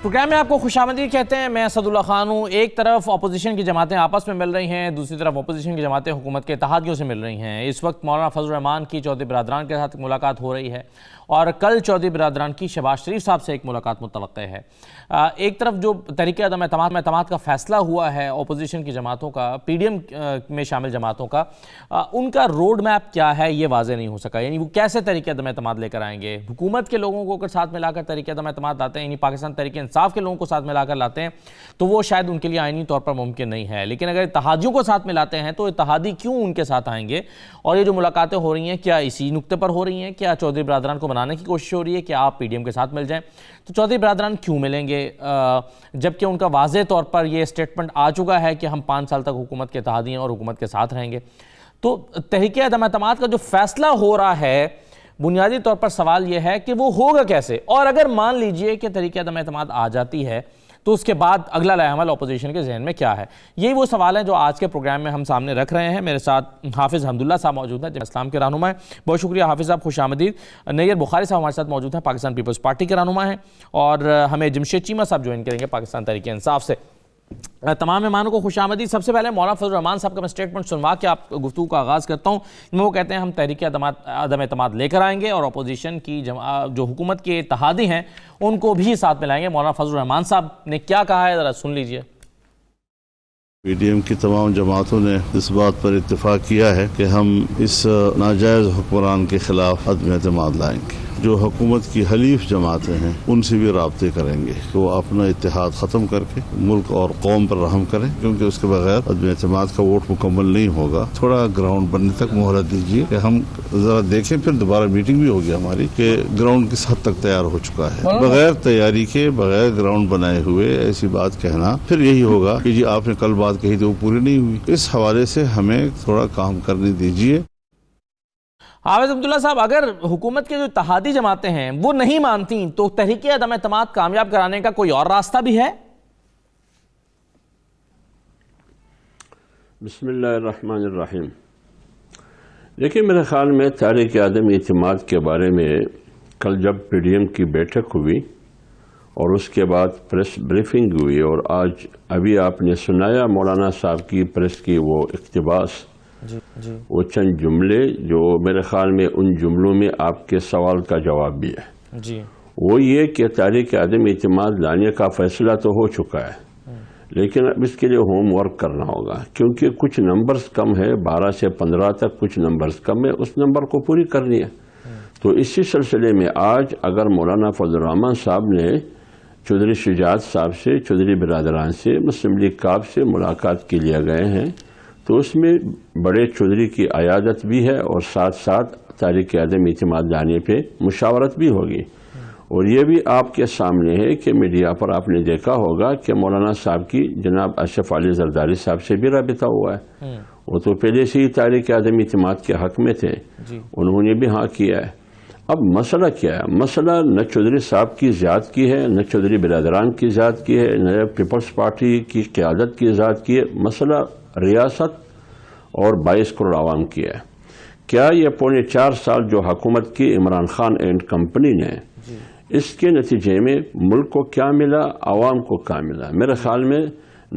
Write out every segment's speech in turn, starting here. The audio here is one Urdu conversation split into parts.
پروگرام میں آپ کو خوشامدید کہتے ہیں. میں اسداللہ خان ہوں. ایک طرف اپوزیشن کی جماعتیں آپس میں مل رہی ہیں, دوسری طرف اپوزیشن کی جماعتیں حکومت کے اتحادیوں سے مل رہی ہیں. اس وقت مولانا فضل الرحمان کی چودھری برادران کے ساتھ ملاقات ہو رہی ہے اور کل چودھری برادران کی شہباز شریف صاحب سے ایک ملاقات متوقع ہے. ایک طرف جو طریقہ عدم اعتماد کا فیصلہ ہوا ہے اپوزیشن کی جماعتوں کا, پی ڈی ایم میں شامل جماعتوں کا, ان کا روڈ میپ کیا ہے یہ واضح نہیں ہو سکا. یعنی وہ کیسے طریقہ عدم اعتماد لے کر آئیں گے. حکومت کے لوگوں کو اگر ساتھ ملا کر طریقہ عدم اعتماد لاتے ہیں, یعنی پاکستان تحریک انصاف کے لوگوں کو ساتھ ملا کر لاتے ہیں, تو وہ شاید ان کے لیے آئینی طور پر ممکن نہیں ہے. لیکن اگر اتحادیوں کو ساتھ ملاتے ہیں تو اتحادی کیوں ان کے ساتھ آئیں گے؟ اور یہ جو ملاقاتیں ہو رہی ہیں کیا اسی نقطے پر ہو رہی ہیں؟ کیا چودھری برادران کو منانے کی کوشش ہو رہی ہے کہ آپ پی ڈی ایم کے ساتھ مل جائیں؟ تو چودھری برادران کیوں ملیں گے جبکہ ان کا واضح طور پر یہ سٹیٹمنٹ آ چکا ہے کہ ہم 5 سال تک حکومت کے اتحادی ہیں اور حکومت کے ساتھ رہیں گے؟ تو تحریک عدم اعتماد کا جو فیصلہ ہو رہا ہے, بنیادی طور پر سوال یہ ہے کہ وہ ہوگا کیسے. اور اگر مان لیجئے کہ تحریک عدم اعتماد آ جاتی ہے تو اس کے بعد اگلا لائحہ عمل اپوزیشن کے ذہن میں کیا ہے؟ یہی وہ سوال ہیں جو آج کے پروگرام میں ہم سامنے رکھ رہے ہیں. میرے ساتھ حافظ حمداللہ صاحب موجود ہیں, جماعت اسلام کے رہنما ہیں. بہت شکریہ حافظ صاحب, خوش آمدید. نیر بخاری صاحب ہمارے ساتھ موجود ہیں, پاکستان پیپلز پارٹی کے رہنما ہیں. اور ہمیں جمشید چیمہ صاحب جوائن کریں گے پاکستان تحریک انصاف سے. تمام مہمانوں کو خوش آمدید. سب سے پہلے مولانا فضل الرحمان صاحب کا میں سٹیٹمنٹ سنوا کے آپ گفتگو کا آغاز کرتا ہوں. وہ کہتے ہیں ہم تحریک عدم اعتماد لے کر آئیں گے اور اپوزیشن کی جو حکومت کے اتحادی ہیں ان کو بھی ساتھ ملائیں گے. مولانا فضل الرحمان صاحب نے کیا کہا ہے ذرا سن لیجئے. پی ڈی ایم کی تمام جماعتوں نے اس بات پر اتفاق کیا ہے کہ ہم اس ناجائز حکمران کے خلاف عدم اعتماد لائیں گے. جو حکومت کی حلیف جماعتیں ہیں ان سے بھی رابطے کریں گے کہ وہ اپنا اتحاد ختم کر کے ملک اور قوم پر رحم کریں, کیونکہ اس کے بغیر عدم اعتماد کا ووٹ مکمل نہیں ہوگا. تھوڑا گراؤنڈ بننے تک مہلت دیجیے کہ ہم ذرا دیکھیں, پھر دوبارہ میٹنگ بھی ہوگی ہماری کہ گراؤنڈ کس حد تک تیار ہو چکا ہے. بغیر تیاری کے, بغیر گراؤنڈ بنائے ہوئے ایسی بات کہنا پھر یہی ہوگا کہ جی آپ نے کل بات کہی تو وہ پوری نہیں ہوئی. اس حوالے سے ہمیں تھوڑا کام کرنے دیجیے. حافظ عبداللہ صاحب, اگر حکومت کے جو اتحادی جماعتیں ہیں وہ نہیں مانتی تو تحریک عدم اعتماد کامیاب کرانے کا کوئی اور راستہ بھی ہے؟ بسم اللہ الرحمن الرحیم. لیکن میرے خیال میں تحریک عدم اعتماد کے بارے میں کل جب پی ڈی ایم کی بیٹھک ہوئی اور اس کے بعد پریس بریفنگ ہوئی, اور آج ابھی آپ نے سنایا مولانا صاحب کی پریس کی وہ اقتباس, وہ چند جملے جو میرے خیال میں ان جملوں میں آپ کے سوال کا جواب بھی ہے. وہ یہ کہ تحریک عدم اعتماد لانے کا فیصلہ تو ہو چکا ہے, لیکن اب اس کے لیے ہوم ورک کرنا ہوگا, کیونکہ کچھ نمبرز کم ہے, 12 سے 15 تک کچھ نمبرز کم ہے, اس نمبر کو پوری کرنی ہے. تو اسی سلسلے میں آج اگر مولانا فضل الرحمان صاحب نے چودھری شجاعت صاحب سے, چودھری برادران سے, مسلم لیگ کاف سے ملاقات کے لیے گئے ہیں, تو اس میں بڑے چودھری کی عیادت بھی ہے اور ساتھ ساتھ تحریک عدم اعتماد لانے پہ مشاورت بھی ہوگی. اور یہ بھی آپ کے سامنے ہے کہ میڈیا پر آپ نے دیکھا ہوگا کہ مولانا صاحب کی جناب اشرف علی زرداری صاحب سے بھی رابطہ ہوا ہے. وہ تو پہلے سے ہی تحریک عدم اعتماد کے حق میں تھے, انہوں نے بھی ہاں کیا ہے. اب مسئلہ کیا ہے؟ مسئلہ نہ چودھری صاحب کی ذات کی ہے, نہ چودھری برادران کی ذات کی ہے, نہ پیپلز پارٹی کی قیادت کی ذات کی ہے. مسئلہ ریاست اور 22 کروڑ عوام کی ہے. کیا یہ 4.25 سال جو حکومت کی عمران خان اینڈ کمپنی نے, اس کے نتیجے میں ملک کو کیا ملا, عوام کو کیا ملا؟ میرے خیال میں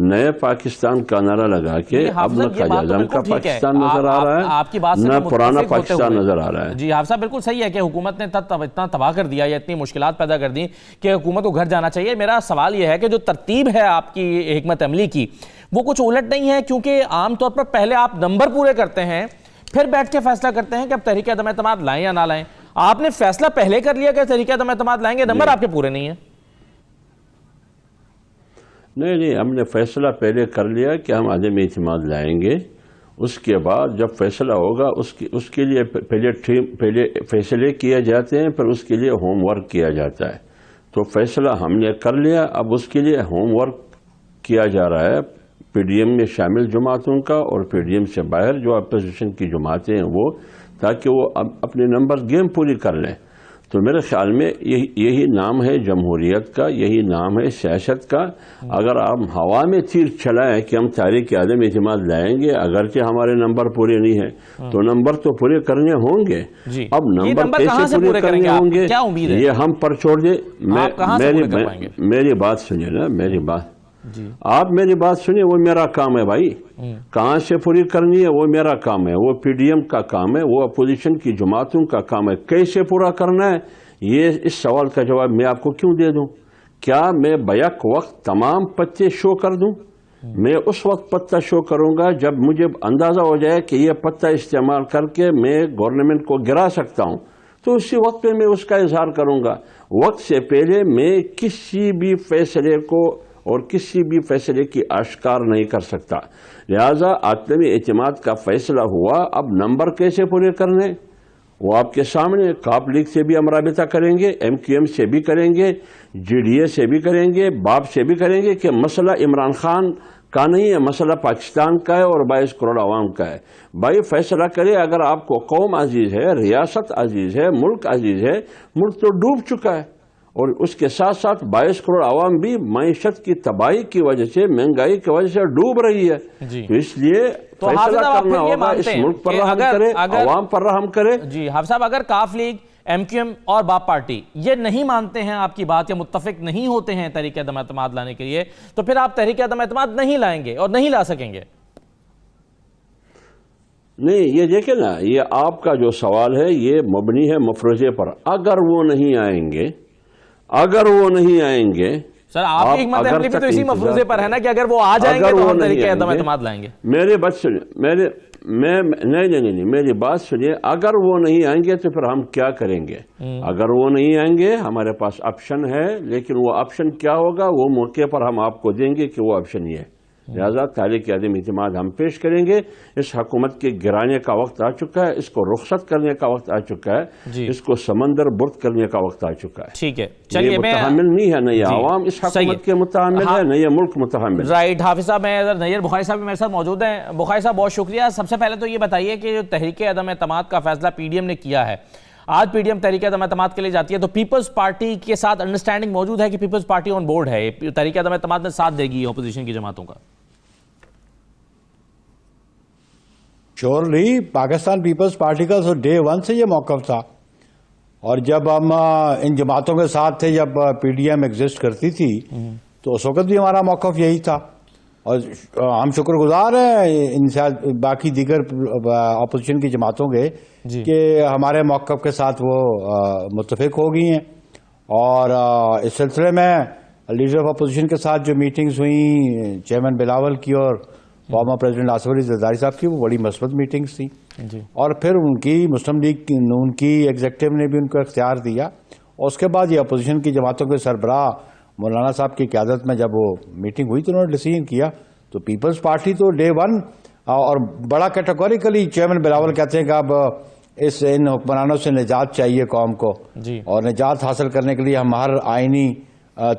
نئے پاکستان کا نعرہ لگا کے اب نہ قائد اعظم کا پاکستان نظر آ رہا ہے, نہ پرانا پاکستان نظر آ رہا ہے. جی حافظ صاحب بالکل صحیح ہے کہ حکومت نے اتنا تباہ کر دیا یا اتنی مشکلات پیدا کر دی کہ حکومت کو گھر جانا چاہیے. میرا سوال یہ ہے کہ جو ترتیب ہے آپ کی حکمت عملی کی وہ کچھ الٹ نہیں ہے, کیونکہ عام طور پر پہلے آپ نمبر پورے کرتے ہیں پھر بیٹھ کے فیصلہ کرتے ہیں کہ اب تحریک عدم اعتماد لائیں یا نہ لائیں. آپ نے فیصلہ پہلے کر لیا کہ تحریک عدم اعتماد لائیں گے, نمبر آپ کے پورے نہیں ہیں. نہیں, ہم نے فیصلہ پہلے کر لیا کہ ہم عدم اعتماد لائیں گے. اس کے بعد جب فیصلہ ہوگا اس کے لیے پہلے فیصلے کیے جاتے ہیں, پھر اس کے لیے ہوم ورک کیا جاتا ہے. تو فیصلہ ہم نے کر لیا, اب اس کے لیے ہوم ورک کیا جا رہا ہے پی ڈی ایم میں شامل جماعتوں کا اور پی ڈی ایم سے باہر جو اپوزیشن کی جماعتیں ہیں وہ, تاکہ وہ اپنے نمبر گیم پوری کر لیں. تو میرے خیال میں یہی نام ہے جمہوریت کا، یہی نام ہے سیاست کا۔ اگر آپ ہوا میں تیر چلائیں کہ ہم تحریک عدم اعتماد لائیں گے، اگرچہ ہمارے نمبر پورے نہیں ہیں تو نمبر تو پورے کرنے ہوں گے۔ اب نمبر کیسے پورے کرنے ہوں گے یہ ہم پر چھوڑ دیں۔ میری بات سنیے نا، میری بات، آپ میری بات سنیے، وہ میرا کام ہے بھائی، کہاں سے پوری کرنی ہے وہ میرا کام ہے، وہ پی ڈی ایم کا کام ہے، وہ اپوزیشن کی جماعتوں کا کام ہے۔ کیسے پورا کرنا ہے یہ اس سوال کا جواب میں آپ کو کیوں دے دوں؟ کیا میں بیک وقت تمام پتے شو کر دوں؟ میں اس وقت پتہ شو کروں گا جب مجھے اندازہ ہو جائے کہ یہ پتہ استعمال کر کے میں گورنمنٹ کو گرا سکتا ہوں، تو اسی وقت پہ میں اس کا اظہار کروں گا۔ وقت سے پہلے میں کسی بھی فیصلے کو اور کسی بھی فیصلے کی اشکار نہیں کر سکتا۔ لہذا عدم اعتماد کا فیصلہ ہوا، اب نمبر کیسے پورے کرنے وہ آپ کے سامنے۔ کاپ لیگ سے بھی ہم رابطہ کریں گے، ایم کیو ایم سے بھی کریں گے، جی ڈی اے سے بھی کریں گے، باپ سے بھی کریں گے کہ مسئلہ عمران خان کا نہیں ہے، مسئلہ پاکستان کا ہے اور 22 کروڑ عوام کا ہے۔ بھائی فیصلہ کرے، اگر آپ کو قوم عزیز ہے، ریاست عزیز ہے، ملک عزیز ہے، ملک تو ڈوب چکا ہے، اور اس کے ساتھ ساتھ 22 کروڑ عوام بھی معیشت کی تباہی کی وجہ سے، مہنگائی کی وجہ سے ڈوب رہی ہے۔ تو اس لیے فیصلہ کرنا ہوگا، اس ملک پر رحم کرے، عوام پر رحم کرے۔ جی حافظ صاحب، اگر کاف لیگ، ایم کیو ایم اور باپ پارٹی یہ نہیں مانتے ہیں آپ کی بات یا متفق نہیں ہوتے ہیں تحریک عدم اعتماد لانے کے لیے، تو پھر آپ تحریک عدم اعتماد نہیں لائیں گے اور نہیں لا سکیں گے؟ نہیں، یہ دیکھیں نا، یہ آپ کا جو سوال ہے یہ مبنی ہے مفروضے پر۔ اگر وہ نہیں آئیں گے، اگر وہ نہیں آئیں گے، سر آپ کی حکمت عملی بھی تو اسی مفروضے پر ہے نا کہ اگر وہ آ جائیں گے تو ہم تحریک عدم اعتماد لائیں گے۔ میری بات سنیے، نہیں، میری بات سنیے، اگر وہ نہیں آئیں گے تو پھر ہم کیا کریں گے؟ اگر وہ نہیں آئیں گے ہمارے پاس آپشن ہے، لیکن وہ آپشن کیا ہوگا وہ موقع پر ہم آپ کو دیں گے کہ وہ آپشن یہ ہے۔ لہذا تحریک عدم اعتماد ہم پیش کریں گے۔ اس حکومت کے گرانے کا وقت آ چکا ہے، اس کو رخصت کرنے کا وقت آ چکا ہے، اس کو سمندر برد کرنے کا وقت آ چکا ہے۔ ٹھیک ہے، چلیے، متحمل نہیں ہے، نہ یہ عوام اس حکومت کے متحمل ہے، نہ یہ ملک متحمل۔ رائٹ حافظ صاحب، میں نیر بخاری صاحب بھی میرے ساتھ موجود ہیں۔ بخاری صاحب بہت شکریہ۔ سب سے پہلے تو یہ بتائیے کہ جو تحریک عدم اعتماد کا فیصلہ پی ڈی ایم نے کیا ہے، آج پی ڈی ایم تحریک عدم اعتماد کے لیے جاتی ہے تو پیپلز پارٹی کے ساتھ انڈرسٹینڈنگ موجود ہے کہ پیپلز پارٹی آن بورڈ ہے، تحریک عدم اعتماد میں ساتھ دے گی اپوزیشن کی جماعتوں کا؟ شیورلی پاکستان پیپلز پارٹی کا تو ڈے ون سے یہ موقف تھا، اور جب ہم ان جماعتوں کے ساتھ تھے، جب پی ڈی ایم ایگزسٹ کرتی تھی تو اس وقت بھی ہمارا موقف یہی تھا، اور ہم شکر گزار ہیں ان باقی دیگر اپوزیشن کی جماعتوں کے کہ ہمارے موقف کے ساتھ وہ متفق ہو گئی ہیں۔ اور اس سلسلے میں لیڈر آف اپوزیشن کے ساتھ جو میٹنگز ہوئیں چیئرمین بلاول کی اور فارمر پریزیڈنٹ آصف علی زرداری صاحب کی، وہ بڑی مثبت میٹنگز تھیں، اور پھر ان کی مسلم لیگ نون کی ایگزیکٹو نے بھی ان کو اختیار دیا، اور اس کے بعد یہ اپوزیشن کی جماعتوں کے سربراہ مولانا صاحب کی قیادت میں جب وہ میٹنگ ہوئی تو انہوں نے ڈیسیژن کیا، تو پیپلز پارٹی تو ڈے ون، اور بڑا کیٹیگوریکلی چیئرمین بلاول کہتے ہیں کہ اب ان حکمرانوں سے نجات چاہیے قوم کو، اور نجات حاصل کرنے کے لیے ہم ہر آئینی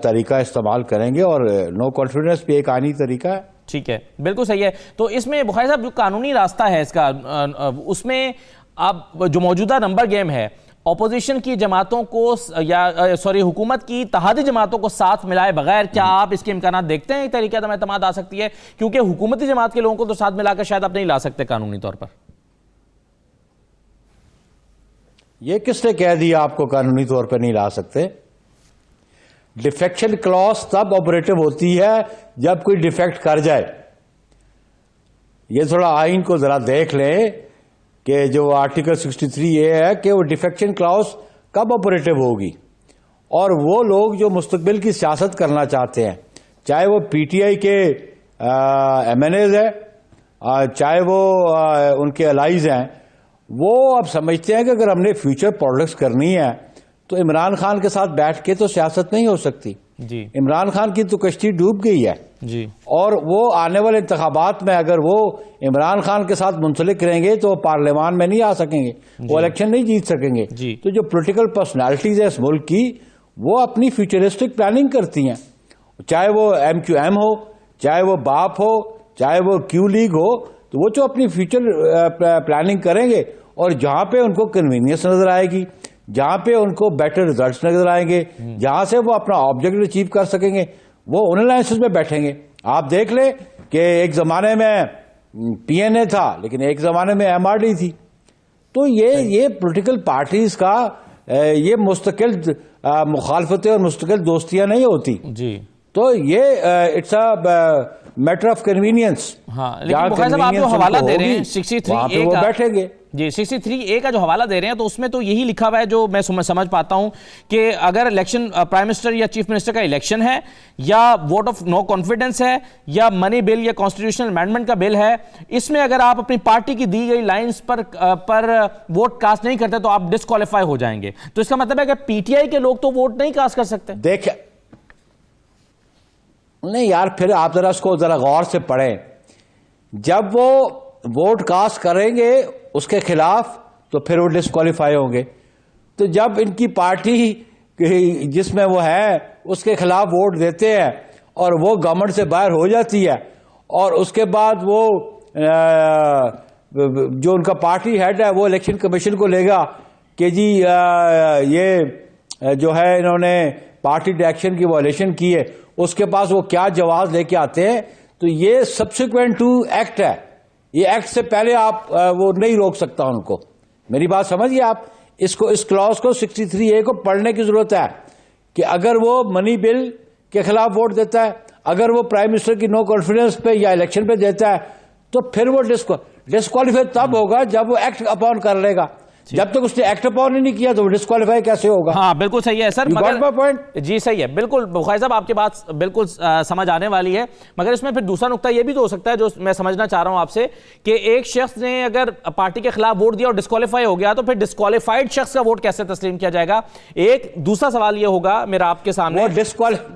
طریقہ استعمال کریں گے، اور نو کانفیڈنس بھی ایک آئینی طریقہ ہے۔ ٹھیک ہے، بالکل صحیح ہے۔ تو اس میں بخاری صاحب جو قانونی راستہ ہے اس کا، اس میں اب جو موجودہ نمبر گیم ہے، اپوزیشن کی جماعتوں کو حکومت کی اتحادی جماعتوں کو ساتھ ملائے بغیر کیا آپ اس کے امکانات دیکھتے ہیں تحریک عدم اعتماد آ سکتی ہے؟ کیونکہ حکومتی جماعت کے لوگوں کو تو ساتھ ملا کر شاید آپ نہیں لا سکتے قانونی طور پر۔ یہ کس نے کہہ دیا آپ کو قانونی طور پر نہیں لا سکتے؟ ڈیفیکشن کلاس تب آپریٹو ہوتی ہے جب کوئی ڈیفیکٹ کر جائے۔ یہ تھوڑا آئین کو ذرا دیکھ لیں کہ جو آرٹیکل 63A ہے کہ وہ ڈیفیکشن کلاس کب آپریٹو ہوگی، اور وہ لوگ جو مستقبل کی سیاست کرنا چاہتے ہیں، چاہے وہ پی ٹی آئی کے ایم این ایز ہیں، چاہے وہ ان کے الائز ہیں، وہ اب سمجھتے ہیں کہ اگر ہم نے فیوچر پالیٹکس کرنی ہے تو عمران خان کے ساتھ بیٹھ کے تو سیاست نہیں ہو سکتی۔ عمران خان کی تو کشتی ڈوب گئی ہے، اور وہ آنے والے انتخابات میں اگر وہ عمران خان کے ساتھ منسلک رہیں گے تو وہ پارلیمان میں نہیں آ سکیں گے، وہ الیکشن نہیں جیت سکیں گے۔ تو جو پولیٹیکل پرسنالٹیز ہیں اس ملک کی، وہ اپنی فیوچرسٹک پلاننگ کرتی ہیں، چاہے وہ ایم کیو ایم ہو، چاہے وہ باپ ہو، چاہے وہ کیو لیگ ہو، تو وہ جو اپنی فیوچر پلاننگ کریں گے، اور جہاں پہ ان کو کنوینئنس نظر آئے گی، جہاں پہ ان کو بیٹر ریزلٹس نظر آئیں گے، جہاں سے وہ اپنا آبجیکٹ اچیو کر سکیں گے، وہ ان الائنسز میں بیٹھیں گے. آپ دیکھ لیں کہ ایک زمانے میں پی این اے تھا لیکن ایک زمانے میں ایم آر ڈی تھی. تو یہ پولیٹیکل پارٹیز کا یہ مستقل مخالفتیں اور مستقل دوستیاں نہیں ہوتی. جی تو یہ it's a matter of convenience. ہاں، لیکن بخاری صاحب آپ جو حوالہ دے رہے ہیں 63A وہ کا، بیٹھیں گے. جی 63A کا جو حوالہ دے رہے ہیں تو اس میں تو یہی لکھا ہوا ہے جو میں سمجھ پاتا ہوں کہ اگر الیکشن پرائم منسٹر یا چیف منسٹر کا الیکشن ہے یا ووٹ آف نو کانفیڈنس ہے یا منی بل یا کانسٹیٹیوشنل امینڈمنٹ کا بل ہے، اس میں اگر آپ اپنی پارٹی کی دی گئی لائنز پر ووٹ کاسٹ نہیں کرتے تو آپ ڈسکوالیفائی ہو جائیں گے. تو اس کا مطلب ہے کہ پی ٹی آئی کے لوگ تو ووٹ نہیں کاسٹ کر سکتے. دیکھیں نہیں یار، پھر آپ ذرا اس کو ذرا غور سے پڑھیں. جب وہ ووٹ کاسٹ کریں گے اس کے خلاف تو پھر وہ ڈسکوالیفائی ہوں گے. تو جب ان کی پارٹی جس میں وہ ہے اس کے خلاف ووٹ دیتے ہیں اور وہ گورنمنٹ سے باہر ہو جاتی ہے اور اس کے بعد وہ جو ان کا پارٹی ہیڈ ہے وہ الیکشن کمیشن کو لے گا کہ جی یہ جو ہے انہوں نے پارٹی ڈائریکشن کی وائلیشن کی ہے، اس کے پاس وہ کیا جواز لے کے آتے ہیں. تو یہ سبسیکوینٹ ٹو ایکٹ ہے، یہ ایکٹ سے پہلے آپ وہ نہیں روک سکتا ان کو. میری بات سمجھیے آپ، اس کلاس کو 63A کو پڑھنے کی ضرورت ہے کہ اگر وہ منی بل کے خلاف ووٹ دیتا ہے، اگر وہ پرائم منسٹر کی نو کانفیڈنس پہ یا الیکشن پہ دیتا ہے تو پھر وہ ڈسکوالیفائی تب ہوگا جب وہ ایکٹ اپون کر لے گا. جب تک اس نے ایکٹ اپون ہی نہیں کیا تو وہ ڈسکوالیفائی کیسے ہوگا؟ ہاں بالکل صحیح ہے سر. جی صحیح ہے، بالکل بخاری صاحب آپ کی بات بالکل سمجھ آنے والی ہے. مگر اس میں پھر دوسرا نقطہ یہ بھی تو ہو سکتا ہے جو میں سمجھنا چاہ رہا ہوں آپ سے کہ ایک شخص نے اگر پارٹی کے خلاف ووٹ دیا اور ڈسکوالیفائی ہو گیا تو پھر ڈسکوالیفائڈ شخص کا ووٹ کیسے تسلیم کیا جائے گا؟ ایک دوسرا سوال یہ ہوگا میرا آپ کے سامنے.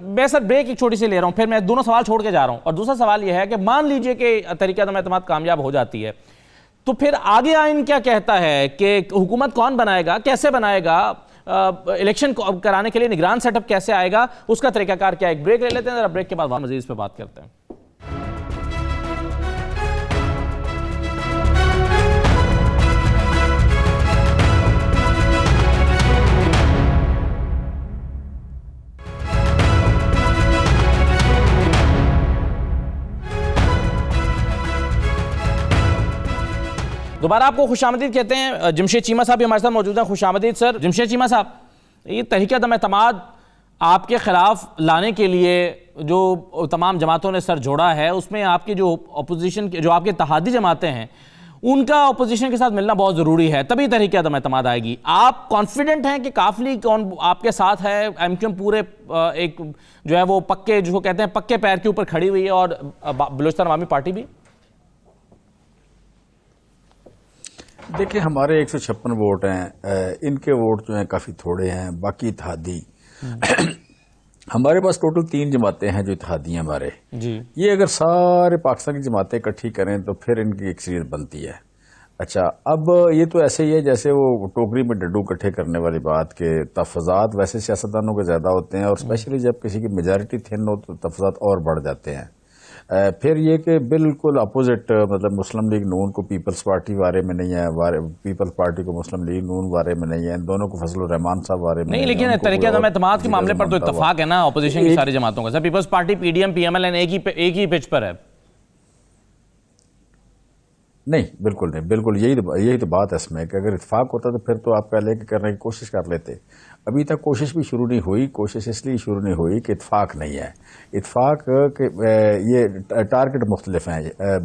میں سر بریک ایک چھوٹی سی لے رہا ہوں، پھر میں دونوں سوال چھوڑ کے جا رہا ہوں. اور دوسرا سوال یہ ہے کہ مان لیجئے کہ طریقہ عدم اعتماد کامیاب ہو جاتی ہے تو پھر آگے آئین کیا کہتا ہے کہ حکومت کون بنائے گا، کیسے بنائے گا، الیکشن کرانے کے لیے نگران سیٹ اپ کیسے آئے گا، اس کا طریقہ کار کیا ہے؟ ایک بریک لے لیتے ہیں اور بریک کے بعد مزید اس پہ بات کرتے ہیں. دوبارہ آپ کو خوش آمدید کہتے ہیں. جمشید چیمہ صاحب بھی ہمارے ساتھ موجود ہیں. خوش آمدید سر. جمشید چیمہ صاحب، یہ تحریک عدم اعتماد آپ کے خلاف لانے کے لیے جو تمام جماعتوں نے سر جوڑا ہے اس میں آپ کی جو اپوزیشن جو آپ کے اتحادی جماعتیں ہیں ان کا اپوزیشن کے ساتھ ملنا بہت ضروری ہے، تبھی تحریک عدم اعتماد آئے گی. آپ کانفیڈنٹ ہیں کہ کافلی کون آپ کے ساتھ ہے؟ ایم کیو ایم پورے ایک جو ہے وہ پکے جو کہتے ہیں پکے پیر کے اوپر کھڑی ہوئی ہے اور بلوچستان عوامی پارٹی بھی؟ دیکھیں ہمارے 156 ووٹ ہیں، ان کے ووٹ جو ہیں کافی تھوڑے ہیں. باقی اتحادی ہمارے پاس ٹوٹل 3 جماعتیں ہیں جو اتحادی ہیں ہمارے. جی یہ اگر سارے پاکستان کی جماعتیں اکٹھی کریں تو پھر ان کی اکثریت بنتی ہے. اچھا اب یہ تو ایسے ہی ہے جیسے وہ ٹوکری میں ڈڈو اکٹھے کرنے والی بات کہ تفاضات ویسے سیاستدانوں کے زیادہ ہوتے ہیں اور اسپیشلی جب کسی کی میجارٹی تھن ہو تو تفاضات اور بڑھ جاتے ہیں. پھر یہ کہ بالکل اپوزٹ مطلب مسلم لیگ نون کو پیپلز پارٹی بارے میں نہیں ہے، پیپلز پارٹی کو مسلم لیگ نون بارے میں نہیں ہے، ان دونوں کو فضل الرحمان صاحب بارے میں نہیں. لیکن تحریک عدم اعتماد کے معاملے پر تو اتفاق ہے نا اپوزیشن کی ساری جماعتوں کا. Sir Peoples Party, P D M, P M L N ایک ہی پچ پر ہے. نہیں بالکل نہیں، بالکل یہی تو بات ہے اس میں کہ اگر اتفاق ہوتا تو پھر تو آپ پہلے کرنے کی کوشش کر لیتے. ابھی تک کوشش بھی شروع نہیں ہوئی. کوشش اس لیے شروع نہیں ہوئی کہ اتفاق نہیں ہے. اتفاق کہ یہ ٹارگٹ مختلف ہیں.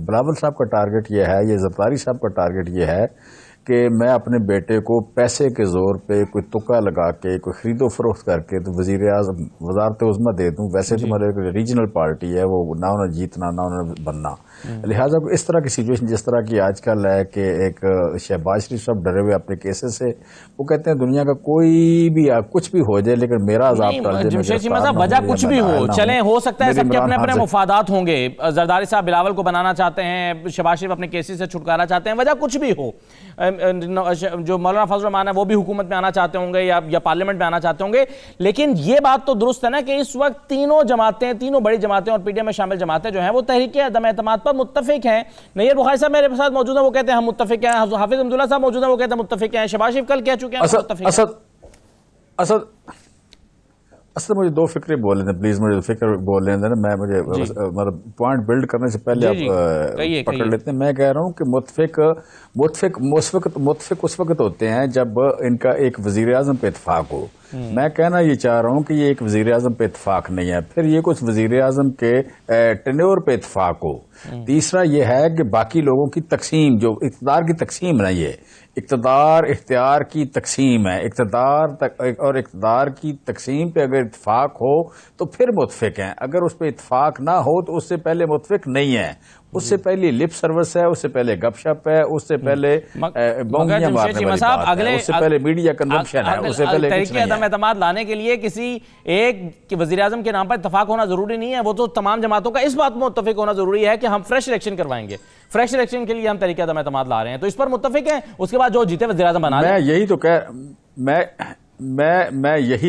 بلاول صاحب کا ٹارگٹ یہ ہے، یہ زرداری صاحب کا ٹارگٹ یہ ہے کہ میں اپنے بیٹے کو پیسے کے زور پہ کوئی تکا لگا کے کوئی خرید و فروخت کر کے تو وزیر اعظم وزارت عظمیٰ دے دوں. ویسے تمہارے ریجنل پارٹی ہے، وہ نہ انہیں جیتنا نہ انہیں بننا. لہٰذا اس طرح کی سچویشن جس طرح کی آج کل ہے کہ ایک شہباز شریف صاحب ڈرے ہوئے اپنے کیسز سے، وہ کہتے ہیں دنیا کا کوئی بھی کچھ بھی ہو جائے لیکن میرا عذاب ٹل جائے. وجہ کچھ بھی ہو چلیں، ہو سکتا ہے سب کے اپنے اپنے مفادات ہوں گے. زرداری صاحب بلاول کو بنانا چاہتے ہیں، شہباز شریف اپنے کیسز سے چھٹکارا چاہتے ہیں، وجہ کچھ بھی ہو. جو مولانا فضل الرحمان ہے وہ بھی حکومت میں آنا چاہتے ہوں گے یا پارلیمنٹ میں آنا چاہتے ہوں گے. لیکن یہ بات تو درست ہے نا کہ اس وقت تینوں جماعتیں، تینوں بڑی جماعتیں اور پی ڈی ایم میں شامل جماعتیں جو ہیں وہ تحریک عدم اعتماد پر متفق ہیں. نیر بخاری صاحب میرے ساتھ موجود ہیں، وہ کہتے ہیں ہم متفق ہیں. حافظ حمداللہ صاحب موجود ہیں، وہ کہتے ہیں متفق ہیں. شہباز شریف کل کہہ چکے ہیں متفق ہیں. اصل مجھے دو فکریں بول رہے تھے، پلیز مجھے فکر بول رہے تھے نا، میں مجھے مطلب پوائنٹ بلڈ کرنے سے پہلے آپ پکڑ لیتے ہیں. میں کہہ رہا ہوں کہ متفق اس وقت ہوتے ہیں جب ان کا ایک وزیر اعظم پہ اتفاق ہو. میں کہنا یہ چاہ رہا ہوں کہ یہ ایک وزیر اعظم پہ اتفاق نہیں ہے، پھر یہ کچھ وزیر اعظم کے ٹینیور پہ اتفاق ہو. تیسرا یہ ہے کہ باقی لوگوں کی تقسیم، جو اقتدار کی تقسیم نہیں ہے، اقتدار اختیار کی تقسیم ہے، اقتدار کی تقسیم پہ اگر اتفاق ہو تو پھر متفق ہیں، اگر اس پہ اتفاق نہ ہو تو اس سے پہلے متفق نہیں ہے. اس سے پہلے لپ سروس ہے، اس سے پہلے گپ شپ ہے، اس سے پہلے بونگیاں مارنے والی بات ہے، اس سے پہلے میڈیا کنزمپشن ہے، اس سے پہلے کچھ نہیں ہے. عدم اعتماد لانے کے لیے کسی ایک وزیر اعظم کے نام پر اتفاق ہونا ضروری نہیں ہے، وہ تو تمام جماعتوں کا اس بات میں متفق ہونا ضروری ہے کہ ہم فریش الیکشن کروائیں گے، فریش الیکشن کے لیے ہم طریقہ عدم اعتماد لا رہے ہیں، تو اس پر متفق ہیں. اس کے بعد جو جیتے وزیر اعظم بنا لیں. میں یہی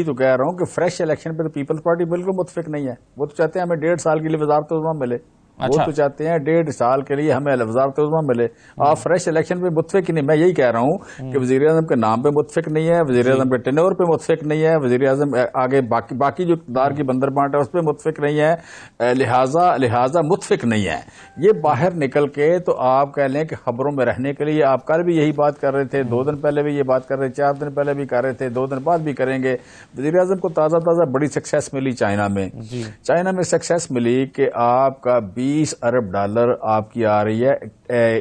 تو کہہ رہا ہوں کہ فریش الیکشن پہ تو پیپلز پارٹی بالکل متفق نہیں ہے. وہ تو چاہتے ہیں ہمیں 1.5 سال کے لیے وزارت عظمیٰ ملے، وہ تو چاہتے ہیں 1.5 سال کے لیے ہمیں وزارت عظمیٰ ملے. آپ فریش الیکشن پہ متفق ہی نہیں. میں یہی کہہ رہا ہوں کہ وزیر اعظم کے نام پہ متفق نہیں ہے، وزیر اعظم کے ٹینور پہ متفق نہیں ہے، وزیر اعظم آگے باقی جو اقتدار کی بندر بانٹ ہے اس پہ متفق نہیں ہے، لہٰذا متفق نہیں ہے. یہ باہر نکل کے تو آپ کہہ لیں کہ خبروں میں رہنے کے لیے آپ کل بھی یہی بات کر رہے تھے، 2 دن پہلے بھی یہ بات کر رہے تھے، 4 دن پہلے بھی کر رہے تھے، 2 دن بعد بھی کریں گے. وزیر اعظم کو تازہ بڑی سکسیس ملی چائنا میں سکسیس ملی کہ آپ کا 20 ارب ڈالر آپ کی آ رہی ہے،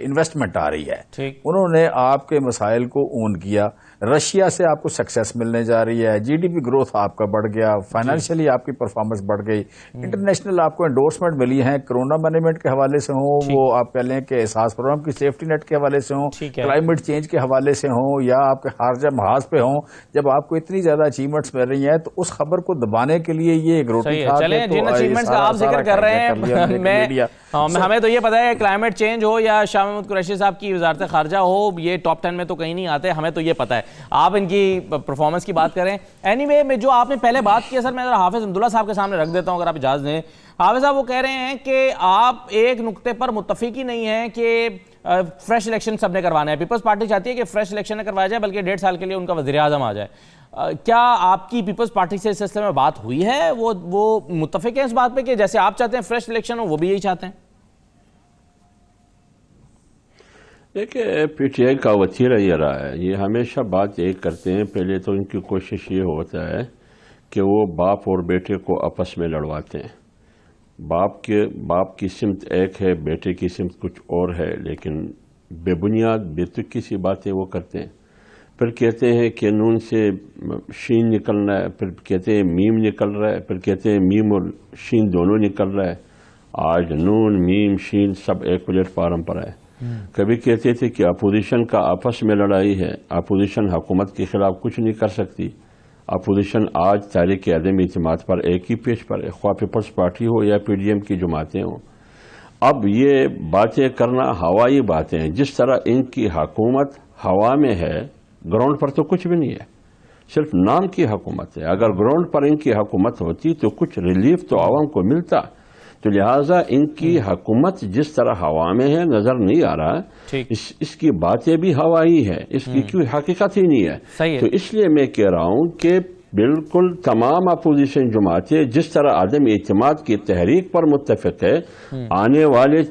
انویسٹمنٹ آ رہی ہے. انہوں نے آپ کے مسائل کو اون کیا. رشیا سے آپ کو سکسیس ملنے جا رہی ہے، جی ڈی پی گروتھ آپ کا بڑھ گیا، فائنینشلی آپ کی پرفارمنس بڑھ گئی، انٹرنیشنل آپ کو انڈورسمنٹ ملی ہیں، کرونا مینجمنٹ کے حوالے سے ہوں، وہ آپ کہہ لیں کہ احساس پروگرام کی سیفٹی نیٹ کے حوالے سے ہوں، کلائمیٹ چینج کے حوالے سے ہوں، یا آپ کے خارجہ محاذ پہ ہوں. جب آپ کو اتنی زیادہ اچیومنٹس مل رہی ہیں تو اس خبر کو دبانے کے لیے یہ ایک روٹی کھا کے جن اچیومنٹس کا آپ ذکر کر رہے ہیں، ہمیں تو یہ پتا ہے کلائمیٹ چینج ہو یا شاہ محمود قریشی صاحب کی وزارت خارجہ ہو، یہ ٹاپ 10 میں تو کہیں نہیں آتے، ہمیں تو یہ پتا ہے. آپ ان کی پرفارمنس کی بات کریں. اینی وے میں جو آپ نے پہلے بات کی، سر میں حافظ عبداللہ صاحب کے سامنے رکھ دیتا ہوں اگر آپ اجازت دیں. حافظ صاحب وہ کہہ رہے ہیں کہ آپ ایک نقطے پر متفق ہی نہیں ہیں کہ فریش الیکشن سب نے کروانا ہے. پیپلز پارٹی چاہتی ہے کہ فریش الیکشن نہ کروایا جائے بلکہ 1.5 سال کے لیے ان کا وزیر اعظم آ جائے. کیا آپ کی پیپلز پارٹی سے اس سلسلے میں بات ہوئی ہے؟ وہ متفق ہیں اس بات پہ کہ جیسے آپ چاہتے ہیں فریش الیکشن ہو، وہ بھی یہی چاہتے ہیں؟ دیکھیں، پی ٹی آئی کا وتیرہ یہ رہا ہے، یہ ہمیشہ بات ایک کرتے ہیں. پہلے تو ان کی کوشش یہ ہوتا ہے کہ وہ باپ اور بیٹے کو آپس میں لڑواتے ہیں. باپ کی سمت ایک ہے، بیٹے کی سمت کچھ اور ہے، لیکن بے بنیاد بے تکی سی باتیں وہ کرتے ہیں. پھر کہتے ہیں کہ نون سے شین نکلنا ہے، پھر کہتے ہیں میم نکل رہا ہے، پھر کہتے ہیں میم اور شین دونوں نکل رہا ہے. آج نون، میم، شین سب ایک پلیٹ فارم پر ہے. کبھی کہتے تھے کہ اپوزیشن کا آپس میں لڑائی ہے، اپوزیشن حکومت کے خلاف کچھ نہیں کر سکتی. اپوزیشن آج تحریک عدم اعتماد پر ایک ہی پیج پر ہے، خواہ پیپلز پارٹی ہو یا پی ڈی ایم کی جماعتیں ہوں. اب یہ باتیں کرنا ہوائی باتیں ہیں. جس طرح ان کی حکومت ہوا میں ہے، گراؤنڈ پر تو کچھ بھی نہیں ہے، صرف نام کی حکومت ہے. اگر گراؤنڈ پر ان کی حکومت ہوتی تو کچھ ریلیف تو عوام کو ملتا. تو لہٰذا ان کی حکومت جس طرح ہوا میں ہے نظر نہیں آ رہا، اس کی باتیں بھی ہوائی ہے، اس کی کوئی حقیقت ہی نہیں ہے. تو اس لیے میں کہہ رہا ہوں کہ بالکل تمام اپوزیشن جماعتیں جس طرح عدم اعتماد کی تحریک پر متفق ہے، آنے والے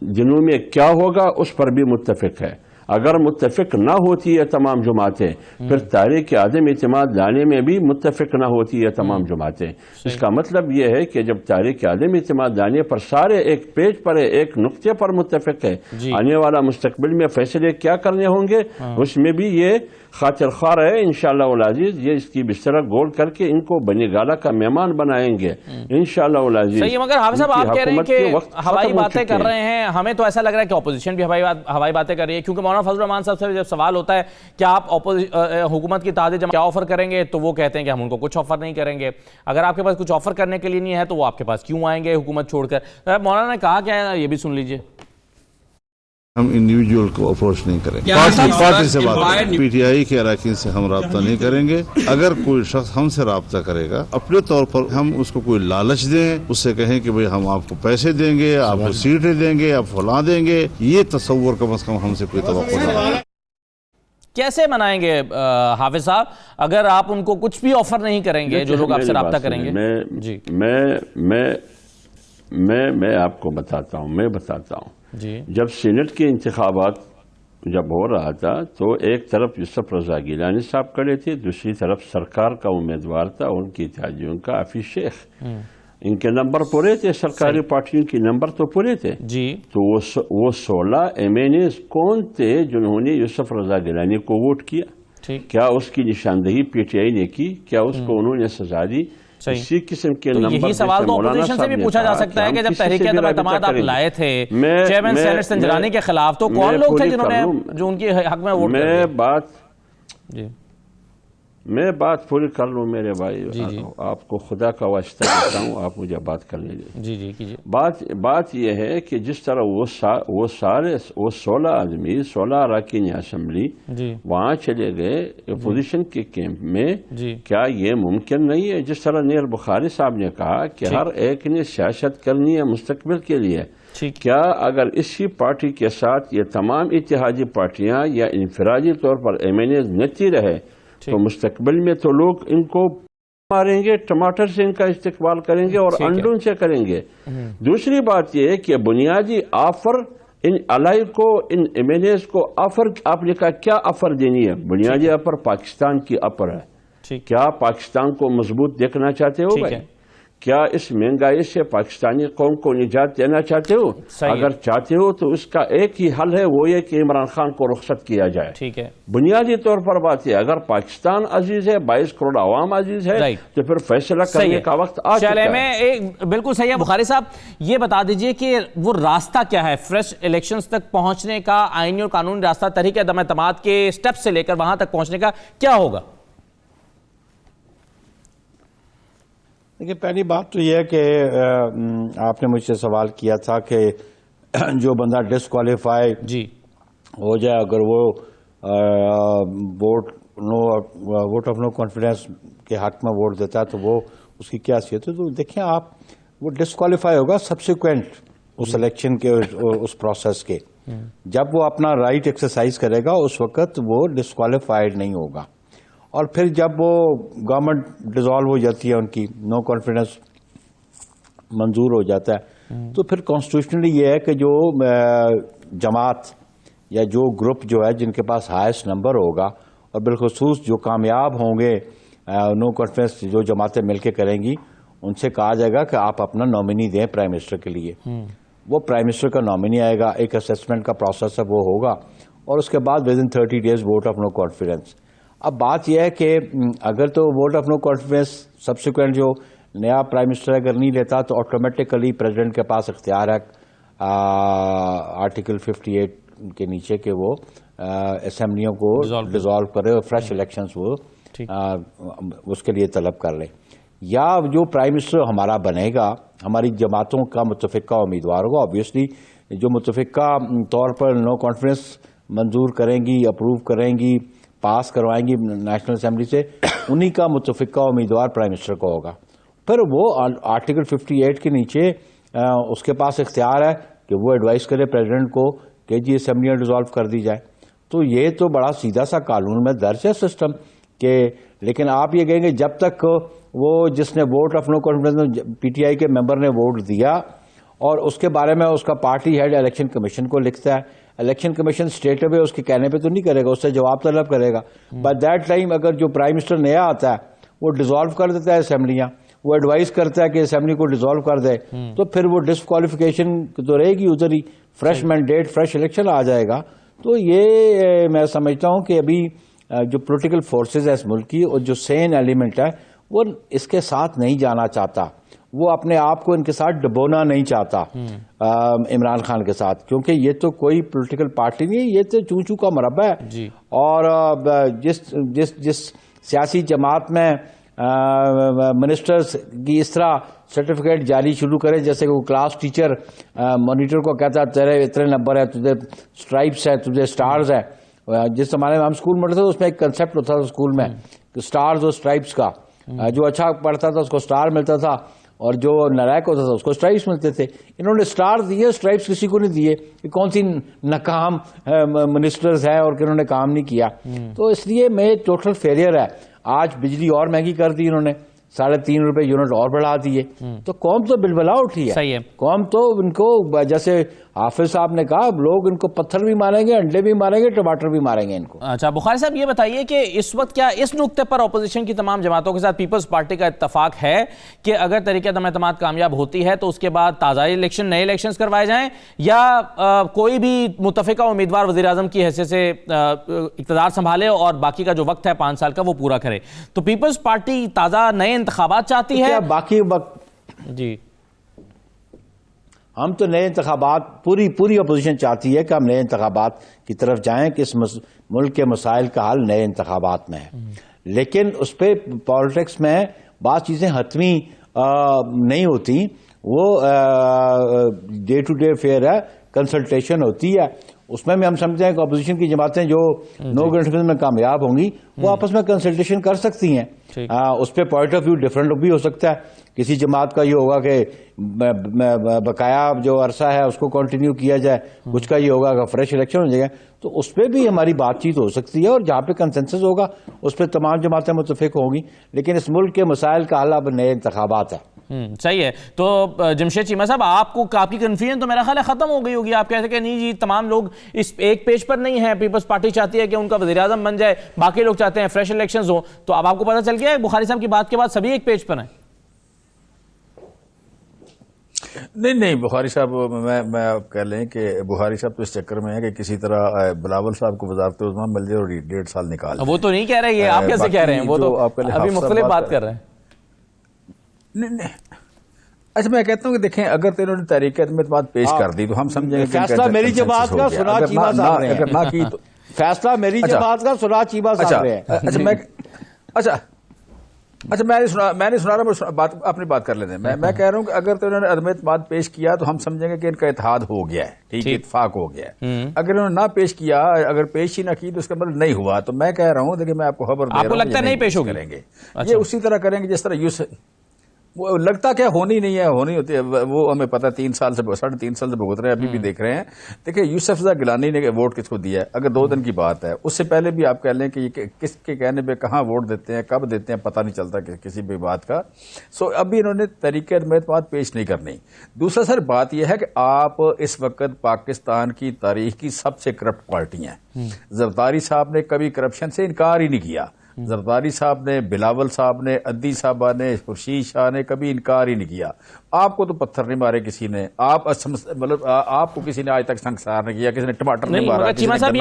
دنوں میں کیا ہوگا اس پر بھی متفق ہے. اگر متفق نہ ہوتی ہے تمام جماعتیں، پھر تحریک عدم اعتماد لانے میں بھی متفق نہ ہوتی ہے تمام جماعتیں. اس کا مطلب یہ ہے کہ جب تحریک عدم اعتماد لانے پر سارے ایک پیج پر ہے، ایک نقطے پر متفق ہے، آنے والا مستقبل میں فیصلے کیا کرنے ہوں گے اس میں بھی یہ خاطر خواہ ہے. انشاءاللہ العزیز یہ اس کی بستر گول کر کے ان کو بنی گالہ کا مہمان بنائیں گے انشاءاللہ العزیز. صحیح. مگر حافظ صاحب آپ کہہ رہے ہیں کہ ہوائی باتیں کر رہے ہیں، ہمیں تو ایسا لگ رہا ہے کہ اپوزیشن بھی ہوائی باتیں کر رہی ہے. کیونکہ مولانا فضل الرحمان صاحب سے جب سوال ہوتا ہے کہ آپ حکومت کی اتحاد جماعت کیا آفر کریں گے، تو وہ کہتے ہیں کہ ہم ان کو کچھ آفر نہیں کریں گے. اگر آپ کے پاس کچھ آفر کرنے کے لیے نہیں ہے تو وہ آپ کے پاس کیوں آئیں گے حکومت چھوڑ کر؟ مولانا نے کہا کیا ہے یہ بھی سن لیجئے. ہم انڈیویجول کو اپروچ نہیں کریں گے، پارٹی سے بات کریں. پی ٹی آئی کے اراکین سے ہم رابطہ نہیں کریں گے. اگر کوئی شخص ہم سے رابطہ کرے گا اپنے طور پر ہم اس کو کوئی لالچ دیں، اس سے کہیں کہ بھئی ہم آپ کو پیسے دیں گے، آپ کو سیٹیں دیں گے، آپ فلاں دیں گے، یہ تصور کم از کم ہم سے کوئی توقع نہیں ہے. کیسے منائیں گے حافظ صاحب اگر آپ ان کو کچھ بھی آفر نہیں کریں گے جو لوگ آپ سے رابطہ کریں گے؟ جی میں آپ کو بتاتا ہوں جی جب سینٹ کے انتخابات جب ہو رہا تھا تو ایک طرف یوسف رضا گیلانی صاحب کھڑے تھے، دوسری طرف سرکار کا امیدوار تھا ان کی اتحادیوں کا حفیظ شیخ. ان کے نمبر پورے تھے، سرکاری پارٹیوں کے نمبر تو پورے تھے. جی تو وہ 16 ایم این ایز کون تھے جنہوں نے یوسف رضا گیلانی کو ووٹ کیا؟ ٹھیک. کیا اس کی نشاندہی پی ٹی آئی نے کی؟ کیا اس کو انہوں نے سزا دی؟ اسی قسم کے تو نمبر یہی سوال تو اپوزیشن سے بھی پوچھا جا سکتا ہے کہ جب تحریک عدم اعتماد آپ لائے تھے چیئرمین سینٹ سنجرانی کے خلاف تو کون لوگ تھے جنہوں نے جو ان کے حق میں ووٹ کیا؟ میں بات پوری کر لوں میرے بھائی. آپ کو خدا کا واسطہ دیتا ہوں، آپ مجھے بات کرنے دیں. جی کیجیے. بات یہ ہے کہ جس طرح وہ 16 آدمی 16 اراکین اسمبلی وہاں چلے گئے اپوزیشن کے کیمپ میں، کیا یہ ممکن نہیں ہے جس طرح نیر بخاری صاحب نے کہا کہ ہر ایک نے سیاست کرنی ہے مستقبل کے لیے؟ کیا اگر اسی پارٹی کے ساتھ یہ تمام اتحادی پارٹیاں یا انفرادی طور پر ایم این ایز نتی رہے تو مستقبل میں تو لوگ ان کو ماریں گے، ٹماٹر سے ان کا استقبال کریں گے اور انڈوں سے کریں گے. دوسری بات یہ ہے کہ بنیادی آفر ان الائی کو، ان ایم این ایز کو آفر آپ نے کہا کیا آفر دینی ہے؟ بنیادی آفر پاکستان کی آفر ہے. کیا پاکستان کو مضبوط دیکھنا چاہتے ہو بھائی؟ کیا اس مہنگائی سے پاکستانی قوم کو نجات دینا چاہتے ہو؟ اگر چاہتے ہو تو اس کا ایک ہی حل ہے، وہ یہ کہ عمران خان کو رخصت کیا جائے. ٹھیک ہے. بنیادی طور پر بات ہے اگر پاکستان عزیز ہے، 22 کروڑ عوام عزیز ہے تو پھر فیصلہ کرنے کا وقت آ چکا ہے. بالکل صحیح ہے. بخاری صاحب یہ بتا دیجئے کہ وہ راستہ کیا ہے فریش الیکشنز تک پہنچنے کا؟ آئینی اور قانونی راستہ تحریک عدم اعتماد کے سٹیپ سے لے کر وہاں تک پہنچنے کا کیا ہوگا؟ دیکھیں، پہلی بات تو یہ ہے کہ آپ نے مجھ سے سوال کیا تھا کہ جو بندہ ڈسکوالیفائی ہو جائے اگر وہ ووٹ آف نو کانفیڈنس کے حق میں ووٹ دیتا ہے تو وہ اس کی کیا حیثیت ہے. تو دیکھیں آپ، وہ ڈسکوالیفائی ہوگا سبسیکوینٹ اس الیکشن کے اس پروسیس کے. جب وہ اپنا رائٹ ایکسرسائز کرے گا اس وقت وہ ڈسکوالیفائڈ نہیں ہوگا. اور پھر جب وہ گورنمنٹ ڈیزالو ہو جاتی ہے، ان کی نو کانفیڈنس منظور ہو جاتا ہے، تو پھر کانسٹیٹیوشنلی یہ ہے کہ جو جماعت یا جو گروپ جو ہے جن کے پاس ہائیسٹ نمبر ہوگا اور بالخصوص جو کامیاب ہوں گے نو کانفیڈنس جو جماعتیں مل کے کریں گی، ان سے کہا جائے گا کہ آپ اپنا نامنی دیں پرائم منسٹر کے لیے. وہ پرائم منسٹر کا نامنی آئے گا، ایک اسیسمنٹ کا پروسیس ہے وہ ہوگا، اور اس کے بعد within 30 days vote of no confidence. اب بات یہ ہے کہ اگر تو vote of no confidence subsequent جو نیا پرائم منسٹر اگر نہیں لیتا تو آٹومیٹیکلی پریزیڈنٹ کے پاس اختیار ہے آرٹیکل 58 کے نیچے کہ وہ اسمبلیوں کو ڈیزالو کرے اور فریش الیکشنز وہ اس کے لیے طلب کر لے. یا جو پرائم منسٹر ہمارا بنے گا ہماری جماعتوں کا متفقہ امیدوار ہوگا، آبویسلی جو متفقہ طور پر نو کانفیڈنس منظور کریں گی، اپروو کریں گی، پاس کروائیں گی نیشنل اسمبلی سے، انہی کا متفقہ امیدوار پرائم منسٹر کو ہوگا. پھر وہ آرٹیکل 58 کے نیچے اس کے پاس اختیار ہے کہ وہ ایڈوائز کرے پریزیڈنٹ کو کہ جی اسمبلیاں ڈیزالو کر دی جائیں. تو یہ تو بڑا سیدھا سا قانون میں درج ہے سسٹم کہ، لیکن آپ یہ کہیں گے جب تک وہ جس نے vote of no confidence P T I کے ممبر نے ووٹ دیا اور اس کے بارے میں اس کا پارٹی ہیڈ الیکشن کمیشن کو لکھتا ہے، الیکشن کمیشن اسٹیٹ اوے اس کے کہنے پہ تو نہیں کرے گا، اس سے جواب طلب کرے گا. بائی دیٹ ٹائم اگر جو پرائم منسٹر نیا آتا ہے وہ ڈیزالو کر دیتا ہے اسمبلیاں، وہ ایڈوائز کرتا ہے کہ اسمبلی کو ڈیزالو کر دے، تو پھر وہ ڈسکوالیفیکیشن تو رہے گی، ادھر ہی فریش مینڈیٹ فریش الیکشن آ جائے گا. تو یہ میں سمجھتا ہوں کہ ابھی جو پولیٹیکل فورسز ہے اس ملک کی اور جو سین ایلیمنٹ ہے وہ اس کے ساتھ نہیں جانا چاہتا، وہ اپنے آپ کو ان کے ساتھ ڈبونا نہیں چاہتا عمران خان کے ساتھ، کیونکہ یہ تو کوئی پولیٹیکل پارٹی نہیں ہے، یہ تو چوں چوں کا مربع ہے. اور جس سیاسی جماعت میں منسٹرز کی اس طرح سرٹیفکیٹ جاری شروع کرے جیسے کہ وہ کلاس ٹیچر مانیٹر کو کہتا ہے تیرے اتنے نمبر ہے، تجھے اسٹرائپس ہے، تجھے اسٹارز ہے. جس زمانے میں ہم اسکول میں پڑھتے تھے اس میں ایک کنسیپٹ ہوتا تھا اسکول میں اسٹارز اور اسٹرائپس کا، جو اچھا پڑھتا تھا اس کو اسٹار ملتا تھا اور جو نالائق ہوتا تھا اس کو اسٹرائپس ملتے تھے. انہوں نے اسٹار دیے, اسٹرائپس کسی کو نہیں دیے. کہ کون سی ناکام منسٹرز ہیں اور کنہوں نے کام نہیں کیا. تو اس لیے میں ٹوٹل فیلئر ہے. آج بجلی اور مہنگی کر دی انہوں نے, 3.5 روپے یونٹ اور بڑھا دیے. تو قوم تو بلبلا اٹھی ہے. صحیح ہے. قوم تو ان کو جیسے حافظ صاحب نے کہا, لوگ ان کو پتھر بھی ماریں گے, انڈے بھی ماریں گے, ٹماٹر بھی ماریں گے ان کو. اچھا بخاری صاحب یہ بتائیے کہ اس وقت کیا اس نقطے پر اپوزیشن کی تمام جماعتوں کے ساتھ پیپلز پارٹی کا اتفاق ہے کہ اگر تحریک عدم اعتماد کامیاب ہوتی ہے تو اس کے بعد تازہ الیکشن, نئے الیکشنز کروائے جائیں, یا کوئی بھی متفقہ امیدوار وزیر اعظم کی حیثیت سے اقتدار سنبھالے اور باقی کا جو وقت ہے 5 سال کا وہ پورا کرے؟ تو پیپلز پارٹی تازہ نئے انتخابات چاہتی ہے. باقی وقت جی ہم تو نئے انتخابات, پوری اپوزیشن چاہتی ہے کہ ہم نئے انتخابات کی طرف جائیں, کہ اس ملک کے مسائل کا حل نئے انتخابات میں ہے. لیکن اس پہ پالیٹکس میں بعض چیزیں حتمی نہیں ہوتی. وہ ڈے ٹو ڈے فیئر ہے, کنسلٹیشن ہوتی ہے. اس میں ہم سمجھتے ہیں کہ اپوزیشن کی جماعتیں جو نو گورنمنٹ میں کامیاب ہوں گی وہ آپس میں کنسلٹیشن کر سکتی ہیں. اس پہ پوائنٹ آف ویو ڈفرینٹ بھی ہو سکتا ہے. کسی جماعت کا یہ ہوگا کہ بقایا جو عرصہ ہے اس کو کنٹینیو کیا جائے, کچھ کا یہ ہوگا کہ فریش الیکشن ہو جائے گا. تو اس پہ بھی ہماری بات چیت ہو سکتی ہے, اور جہاں پہ کنسنسس ہوگا اس پہ تمام جماعتیں متفق ہوں گی. لیکن اس ملک کے مسائل کا حل اب نئے انتخابات ہے. صحیح ہے. تو جمشید چیمہ صاحب, آپ کی کنفیوژن تو میرا خیال ہے ختم ہو گئی ہوگی. آپ کہتے ہیں کہ نہیں جی تمام لوگ اس ایک پیج پر نہیں ہیں, پیپلز پارٹی چاہتی ہے کہ ان کا وزیر اعظم بن جائے, باقی لوگ چاہتے ہیں فریش الیکشنز ہوں. تو اب آپ کو پتہ چل گیا ہے بخاری صاحب کی بات کے بعد سبھی ایک پیج پر ہیں؟ نہیں بخاری صاحب, میں آپ کہہ لیں کہ بخاری صاحب تو اس چکر میں ہے کہ کسی طرح بلاول صاحب کو وزارت عظمیٰ مل جائے اور 1.5 سال نکال. وہ تو نہیں کہہ رہے, یہ آپ کیسے کہہ رہے ہیں؟ وہ تو ابھی مختلف بات کر رہے ہیں. نہیں اچھا میں کہتا ہوں کہ دیکھیں اگر تو انہوں نے تحریک عدم اعتماد پیش کر دی تو ہم سمجھیں گے فیصلہ میری جماعت کا سنا چیمہ صاحب نے, اگر نہ کی تو فیصلہ میری جماعت کا سنا چیمہ صاحب نے. اچھا میں نے سنا رہا, اپنی بات کر لیتے ہیں. میں کہہ رہا ہوں کہ اگر تو انہوں نے عدم اعتماد پیش کیا تو ہم سمجھیں گے کہ ان کا اتحاد ہو گیا ہے, ٹھیک ہے, اتفاق ہو گیا ہے. اگر انہوں نے نہ پیش کیا, اگر پیش ہی نہ کی تو اس کا مطلب نہیں ہوا. تو میں کہہ رہا ہوں دیکھیں میں آپ کو خبر دے رہا ہوں, آپ کو لگتا ہے نہیں پیش ہوگی؟ کریں گے یہ اسی طرح کریں گے جس طرح وہ لگتا کیا ہونی نہیں ہے, ہونی ہوتی ہے. وہ ہمیں پتہ 3 سال سے 3.5 سال سے بھگت رہے ہیں, ابھی بھی دیکھ رہے ہیں. دیکھیں یوسف زئی گیلانی نے ووٹ کس کو دیا ہے, اگر 2 دن کی بات ہے, اس سے پہلے بھی آپ کہہ لیں کہ یہ کس کے کہنے پہ کہاں ووٹ دیتے ہیں, کب دیتے ہیں, پتہ نہیں چلتا کسی بھی بات کا. ابھی انہوں نے تحریک عدم اعتماد پیش نہیں کرنی. دوسرا سر بات یہ ہے کہ آپ اس وقت پاکستان کی تاریخ کی سب سے کرپٹ پارٹی ہیں. زرداری صاحب نے کبھی کرپشن سے انکار ہی نہیں کیا. زرداری صاحب نے, بلاول صاحب نے, ادی صاحبہ نے, خورشید شاہ نے کبھی انکار ہی نہیں کیا. آپ کو تو پتھر نہیں مارے کسی نے, مطلب آپ کو کسی نے آج تک سنگسار نہیں کیا, کسی نے ٹماٹر نہیں مارا. چیمہ صاحب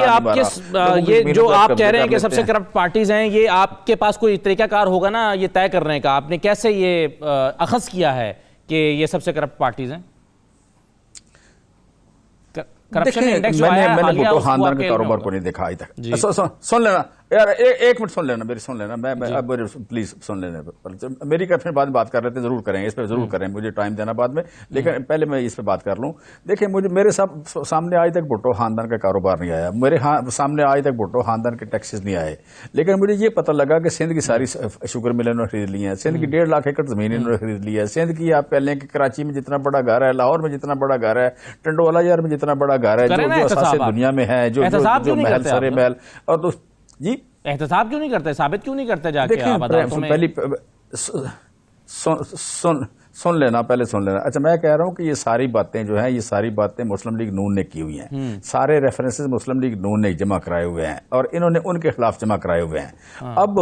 یہ جو آپ کہہ رہے ہیں کہ سب سے کرپٹ پارٹیز ہیں, یہ آپ کے پاس کوئی طریقہ کار ہوگا نا یہ طے کرنے کا, آپ نے کیسے یہ اخذ کیا ہے کہ یہ سب سے کرپٹ پارٹیز ہیں؟ میں نے بھٹو خاندان کے کاروبار کو نہیں دیکھا آج تک. سن لینا یار, 1 منٹ سن لینا میری, سن لینا. میں پلیز سن لینا. میری پھر بعد میں بات کر رہے تھے, ضرور کریں گے اس پہ, ضرور کریں, مجھے ٹائم دینا بعد میں, لیکن پہلے میں اس پہ بات کر لوں. دیکھیں میرے سامنے آج تک بھٹو خاندان کا کاروبار نہیں آیا, میرے سامنے آج تک بھٹو خاندان کے ٹیکسز نہیں آئے. لیکن مجھے یہ پتہ لگا کہ سندھ کی ساری شوگر ملیں انہوں نے خرید لی ہیں, سندھ کی 1.5 لاکھ ایکڑ زمین انہوں نے خرید لی ہے. سندھ کی آپ کہہ لیں کہ کراچی میں جتنا بڑا گھر ہے, لاہور میں جتنا بڑا گھر ہے, ٹنڈوالا یار میں جتنا بڑا گھر ہے, جو اساس دنیا میں ہے, جو محل سرے محل, اور تو جی احتساب کیوں نہیں کرتے, ثابت کیوں نہیں کرتے جا کے آپ عدالتوں میں؟ پہلی سن لینا, پہلے سن لینا. اچھا میں کہہ رہا ہوں کہ یہ ساری باتیں جو ہیں, یہ ساری باتیں مسلم لیگ نون نے کی ہوئی ہیں. سارے ریفرنسز مسلم لیگ نون نے جمع کرائے ہوئے ہیں, اور انہوں نے ان کے خلاف جمع کرائے ہوئے ہیں. اب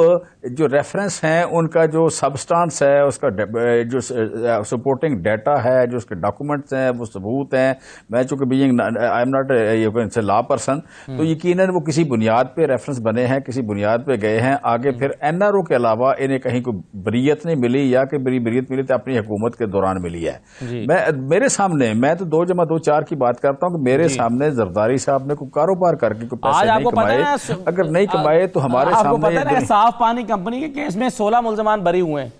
جو ریفرنس ہیں ان کا جو سبسٹانس ہے, اس کا جو سپورٹنگ ڈیٹا ہے, جو اس کے ڈاکومنٹس ہیں, وہ ثبوت ہیں. میں چونکہ being I am not law person, تو یقیناً وہ کسی بنیاد پہ ریفرنس بنے ہیں, کسی بنیاد پہ گئے ہیں. آگے پھر این آر او کے علاوہ انہیں کہیں کوئی بریت نہیں ملی, یا کہ بریت ملی تو اپنی حکومت کے دوران ملی ہے. میرے سامنے, میں تو 2 + 2 = 4 کی بات کرتا ہوں کہ میرے سامنے زرداری صاحب نے کوئی کاروبار کر کے کوئی پیسے نہیں کمائے. اگر نہیں کمائے تو ہمارے سامنے صاف پانی کمپنی کے کیس میں 16 ملزمان بری ہوئے ہیں.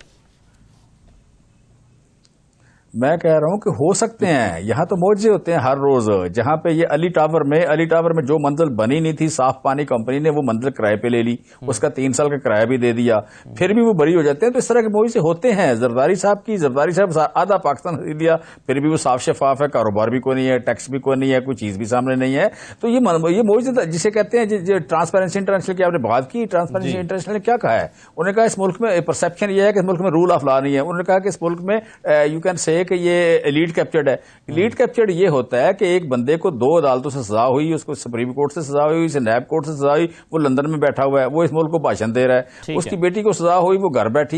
میں کہہ رہا ہوں کہ ہو سکتے ہیں، یہاں تو معجزے ہوتے ہیں ہر روز. جہاں پہ یہ علی ٹاور میں جو منزل بنی نہیں تھی، صاف پانی کمپنی نے وہ منزل کرائے پہ لے لی، اس کا 3 سال کا کرایہ بھی دے دیا، پھر بھی وہ بری ہو جاتے ہیں. تو اس طرح کے معجزے ہوتے ہیں. زرداری صاحب آدھا پاکستان خرید لیا، پھر بھی وہ صاف شفاف ہے، کاروبار بھی کوئی نہیں ہے، ٹیکس بھی کوئی نہیں ہے، کوئی چیز بھی سامنے نہیں ہے. تو یہ معجزے جسے کہتے ہیں ٹرانسپیرنسی انٹرنیشنل کی آپ نے بات کی. ٹرانسپیرنسی انٹرنیشنل نے کیا کہا ہے؟ انہوں نے کہا اس ملک میں پرسیپشن یہ ہے کہ اس ملک میں رول آف لا نہیں ہے. انہوں نے کہا کہ اس ملک میں یو کین سے کہ یہ ایلیٹ کیپچرڈ ہے. ایلیٹ کیپچرڈ یہ ہوتا ہے کہ ایک بندے کو 2 عدالتوں سے سزا ہوئی، اس کو سپریم کورٹ سے سزا ہوئی، اسے نیب کورٹ سے سزا ہوئی، وہ لندن میں بیٹھا ہوا ہے، وہ اس ملک کو بھاشن دے رہا ہے. اس کی بیٹی کو سزا ہوئی، وہ گھر بیٹھ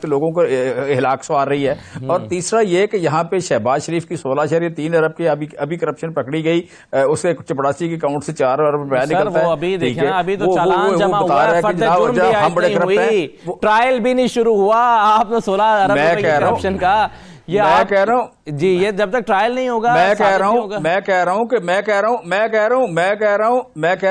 کے لوگوں کو ہلاک سوار رہی ہے. اور تیسرا یہ کہ یہاں پہ شہباز شریف کی 16.3 ارب کی ابھی کرپشن پکڑی گئی، اس کے چپڑاسی کے اکاؤنٹ سے 4 ارب روپیہ نکلتا ہے. ابھی دیکھیں نا، ابھی تو چالان جمع ہوا ہے، فرد جرم بھی عائد نہیں ہوئی، ٹرائل بھی نہیں شروع ہوا. آپ نے 16 ارب روپے کی کرپشن کا، یہ میں کہہ رہا ہوں جی، یہ جب تک ٹرائل نہیں ہوگا میں کہہ رہا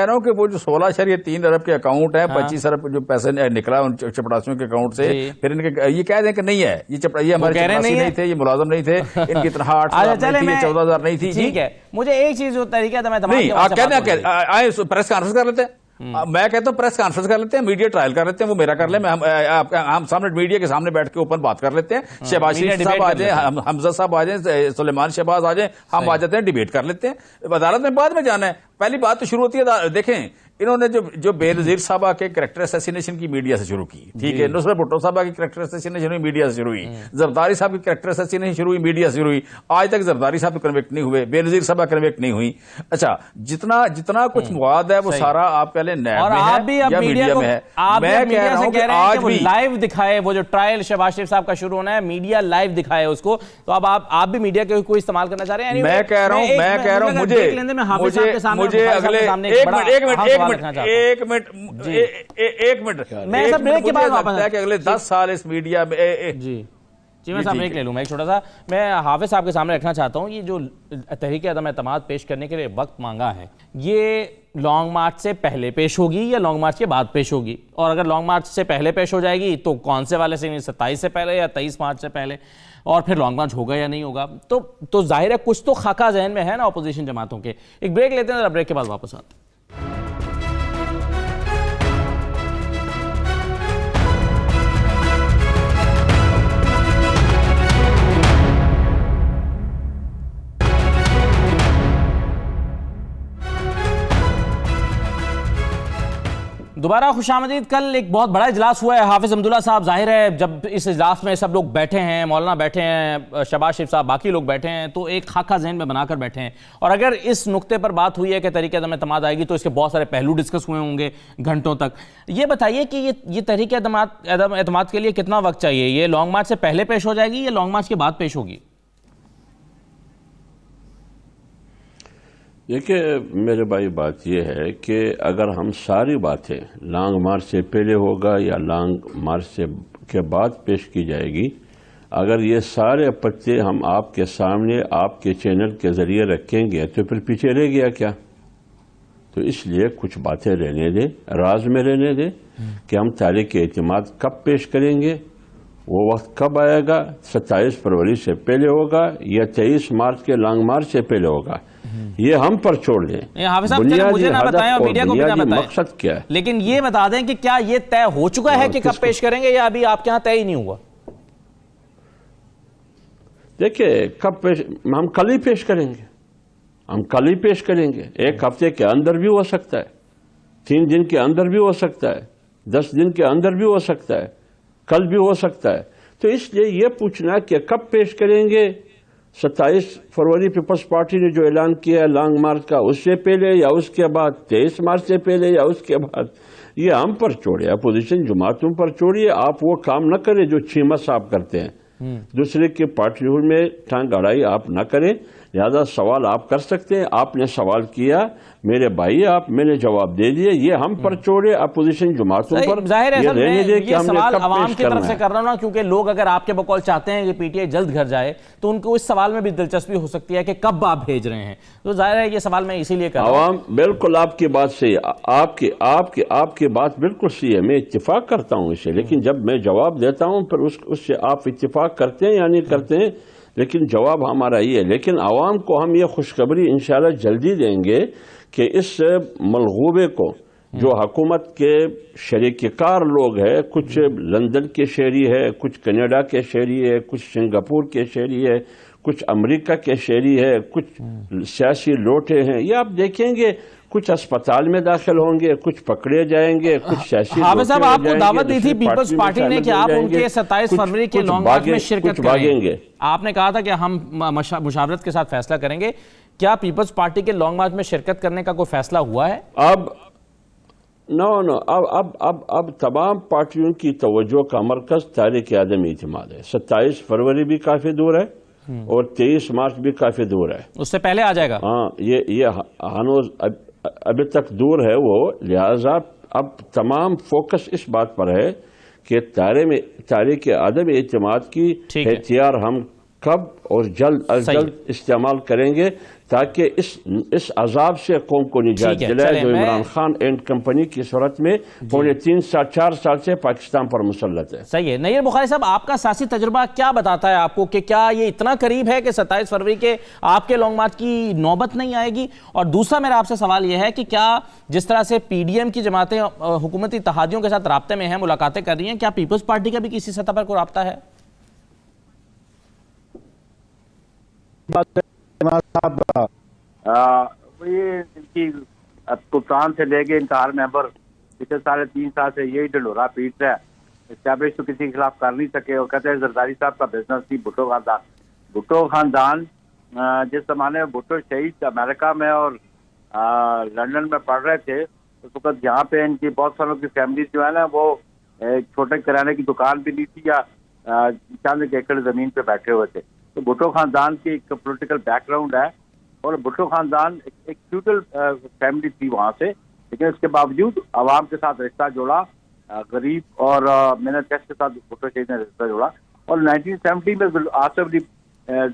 ہوں کہ وہ جو 16.3 ارب کے اکاؤنٹ ہے، 25 ارب جو پیسے نکلا ان چپڑاسیوں کے اکاؤنٹ سے، پھر ان کے یہ کہہ دیں کہ نہیں ہے، یہ ہمارے چپڑاسی نہیں تھے، یہ ملازم نہیں تھے، ان کی تنخواہ 8,000 نہیں تھی، 14,000 نہیں تھی. ٹھیک ہے، مجھے ایک چیز جو طریقہ تھا، میں نہیں آپ کہتے ہیں آئے پریس کانفرنس کر لیتے ہیں. میں کہتا ہوں پریس کانفرنس کر لیتے ہیں، میڈیا ٹرائل کر لیتے ہیں، وہ میرا کر لیں، ہم سامنے میڈیا کے سامنے بیٹھ کے اوپن بات کر لیتے ہیں. شہباز شریف صاحب آ جائیں، حمزہ صاحب آ جائیں، سلیمان شہباز آ جائیں، ہم آ جاتے ہیں، ڈیبیٹ کر لیتے ہیں. عدالت میں بعد میں جانا ہے. پہلی بات تو شروع ہوتی ہے، دیکھیں انہوں نے جو بے نظیر صاحبہ کے کریکٹر اسیسینیشن کی میڈیا سے شروع کی، ٹھیک ہے، نصرت بھٹو صاحبہ کی کریکٹر اسیسینیشن ہوئی، میڈیا سے شروع ہوئی. زرداری صاحب کی کریکٹر اسیسینیشن شروع ہوئی، میڈیا سے شروع ہوئی. آج تک زرداری صاحب کنوکٹ نہیں ہوئے، بے نظیر صاحبہ کنوکٹ نہیں ہوئی. اچھا، جتنا کچھ مواد ہے وہ سارا آپ کہہ لیں نیب میں ہے یا میڈیا میں ہے. میں کہہ رہا ہوں کہ آج بھی لائیو دکھائے، وہ جو ٹرائل شہباز شریف صاحب کا شروع ہونا ہے، میڈیا لائیو دکھائے اس کو. تو اب آپ بھی میڈیا کے کوئی استعمال کرنا چاہ رہے ہیں؟ میں کہہ رہا ہوں مجھے اگلے ایک منٹ میں سب بریک کے بعد واپس لگتا ہے کہ اگلے 10 سال اس میڈیا میں جی میں صاحب بریک لے لوں. میں ایک چھوٹا سا میں حافظ صاحب کے سامنے رکھنا چاہتا ہوں، یہ جو تحریک عدم اعتماد پیش کرنے کے لیے وقت مانگا ہے، یہ لانگ مارچ سے پہلے پیش ہوگی یا لانگ مارچ کے بعد پیش ہوگی؟ اور اگر لانگ مارچ سے پہلے پیش ہو جائے گی تو کون سے والے سے، 27 سے پہلے یا 23 مارچ سے پہلے؟ اور پھر لانگ مارچ ہوگا یا نہیں ہوگا؟ تو ظاہر ہے کچھ تو خاکہ ذہن میں ہے نا اپوزیشن جماعتوں کے. ایک بریک لیتے ہیں، ذرا بریک کے بعد واپس آتے ہیں. دوبارہ خوش آمدید. کل ایک بہت بڑا اجلاس ہوا ہے حافظ حمداللہ صاحب، ظاہر ہے جب اس اجلاس میں سب لوگ بیٹھے ہیں، مولانا بیٹھے ہیں، شہباز شریف صاحب، باقی لوگ بیٹھے ہیں، تو ایک خاکہ ذہن میں بنا کر بیٹھے ہیں. اور اگر اس نقطے پر بات ہوئی ہے کہ تحریک عدم اعتماد آئے گی تو اس کے بہت سارے پہلو ڈسکس ہوئے ہوں گے گھنٹوں تک. یہ بتائیے کہ یہ تحریک عدم اعتماد کے لیے کتنا وقت چاہیے؟ یہ لانگ مارچ سے پہلے پیش ہو جائے گی یا لانگ مارچ کے بعد پیش ہوگی؟ دیکھیے میرے بھائی، بات یہ ہے کہ اگر ہم ساری باتیں لانگ مارچ سے پہلے ہوگا یا لانگ مارچ کے بعد پیش کی جائے گی، اگر یہ سارے پتے ہم آپ کے سامنے آپ کے چینل کے ذریعے رکھیں گے تو پھر پیچھے رہ گیا کیا؟ تو اس لیے کچھ باتیں رہنے دیں، راز میں رہنے دیں کہ ہم تحریک اعتماد کب پیش کریں گے، وہ وقت کب آئے گا، 27 فروری سے پہلے ہوگا یا 23 مارچ کے لانگ مارچ سے پہلے ہوگا، یہ ہم پر چھوڑ دیں. مجھے نہ بتائیں اور میڈیا کو بھی نہ بتائیں، مقصد کیا ہے، لیکن یہ بتا دیں کہ کیا یہ طے ہو چکا ہے کہ کب پیش کریں گے یا ابھی آپ کے ہاں طے ہی نہیں ہوا؟ دیکھیں کب پیش، ہم کل ہی پیش کریں گے، ہم کل ہی پیش کریں گے. 1 ہفتے کے اندر بھی ہو سکتا ہے، 3 دن کے اندر بھی ہو سکتا ہے، 10 دن کے اندر بھی ہو سکتا ہے، کل بھی ہو سکتا ہے. تو اس لیے یہ پوچھنا کہ کب پیش کریں گے، 27 فروری پیپلز پارٹی نے جو اعلان کیا ہے لانگ مارچ کا، اس سے پہلے یا اس کے بعد، 23 مارچ سے پہلے یا اس کے بعد، یہ ہم پر چھوڑے، اپوزیشن جماعتوں پر چھوڑیے. آپ وہ کام نہ کریں جو چیمہ صاحب کرتے ہیں، دوسرے کے پارٹیوں میں ٹانگ اڑائی آپ نہ کریں. لہذا سوال آپ کر سکتے ہیں، آپ نے سوال کیا میرے بھائی، میں نے جواب دے دیے. یہ ہم پر چھوڑے اپوزیشن جماعتوں پر، ظاہر ہے یہ سوال عوام کی طرف سے کر رہا ہوں نا، کیونکہ لوگ اگر آپ کے بقول چاہتے ہیں کہ پی ٹی آئی جلد گھر جائے تو ان کو اس سوال میں بھی دلچسپی ہو سکتی ہے کہ کب آپ بھیج رہے ہیں. تو ظاہر ہے یہ سوال میں اسی لیے کر رہا ہوں. عوام بالکل آپ کی بات صحیح ہے، آپ کی بات بالکل صحیح ہے، میں اتفاق کرتا ہوں اسے، لیکن جب میں جواب دیتا ہوں پھر اس سے آپ اتفاق کرتے ہیں یا نہیں کرتے ہیں. لیکن جواب ہمارا یہ ہے. لیکن عوام کو ہم یہ خوشخبری انشاءاللہ جلدی دیں گے کہ اس ملغوبے کو جو حکومت کے شریک کار لوگ ہیں، کچھ لندن کے شہری ہے، کچھ کینیڈا کے شہری ہے، کچھ سنگاپور کے شہری ہے، کچھ امریکہ کے شہری ہے، کچھ سیاسی لوٹے ہیں، یہ آپ دیکھیں گے کچھ اسپتال میں داخل ہوں گے، کچھ پکڑے جائیں گے، کچھ سیاسی حافظ صاحب آپ کو دعوت دی تھی دوسری پیپلز پارٹی نے کہ آپ ان کے 27 فروری کے لانگ مارچ میں شرکت کریں. آپ نے کہا تھا کہ ہم مشاورت کے ساتھ فیصلہ کریں گے. کیا پیپلز پارٹی کے لانگ مارچ میں شرکت کرنے کا کوئی فیصلہ ہوا ہے؟ اب تمام پارٹیوں کی توجہ کا مرکز تحریک عدم اعتماد ہے. 27 فروری بھی کافی دور ہے اور 23 مارچ بھی کافی دور ہے. اس سے پہلے آ جائے گا؟ ہاں، یہ ہنوز ابھی تک دور ہے وہ. لہذا اب تمام فوکس اس بات پر ہے کہ تحریک عدم اعتماد کی ہتھیار ہم کب اور جلد از جلد استعمال کریں گے تاکہ اس عذاب سے قوم کو نجات دلائے جو عمران خان اینڈ کمپنی کی صورت میں پونے 4 سال سے پاکستان پر مسلط ہے. صحیح ہے. نیر بخاری صاحب، آپ کا سیاسی تجربہ کیا بتاتا ہے آپ کو کہ کیا یہ اتنا قریب ہے کہ 27 فروری کے آپ کے لانگ مارچ کی نوبت نہیں آئے گی؟ اور دوسرا میرا آپ سے سوال یہ ہے کہ کیا جس طرح سے پی ڈی ایم کی جماعتیں حکومتی اتحادیوں کے ساتھ رابطے میں ہیں، ملاقاتیں کر رہی ہیں، کیا پیپلز پارٹی کا بھی کسی سطح پر کوئی رابطہ ہے؟ یہ ان کی کپتان سے لے کے انتہار ممبر پچھلے 3.5 سال سے یہی ڈنڈورا پیٹ رہا ہے. اسٹیبلش تو کسی کے خلاف کر نہیں سکے. اور کہتے ہیں زرداری صاحب کا بزنس تھی بھٹو خاندان. جس زمانے میں بھٹو شہید امریکہ میں اور لندن میں پڑھ رہے تھے، اس وقت یہاں پہ ان کی بہت ساروں کی فیملیز جو ہے نا، وہ چھوٹے کرانے کی دکان بھی نہیں تھی یا چند ایکڑ زمین پہ بیٹھے ہوئے تھے. تو بھٹو خاندان کی ایک پولیٹیکل بیک گراؤنڈ ہے اور بھٹو خاندان ایک فیوڈل فیملی تھی وہاں سے، لیکن اس کے باوجود عوام کے ساتھ رشتہ جوڑا، غریب اور محنت کش کے ساتھ بھٹو شہید نے رشتہ جوڑا. اور 1970 میں آصف علی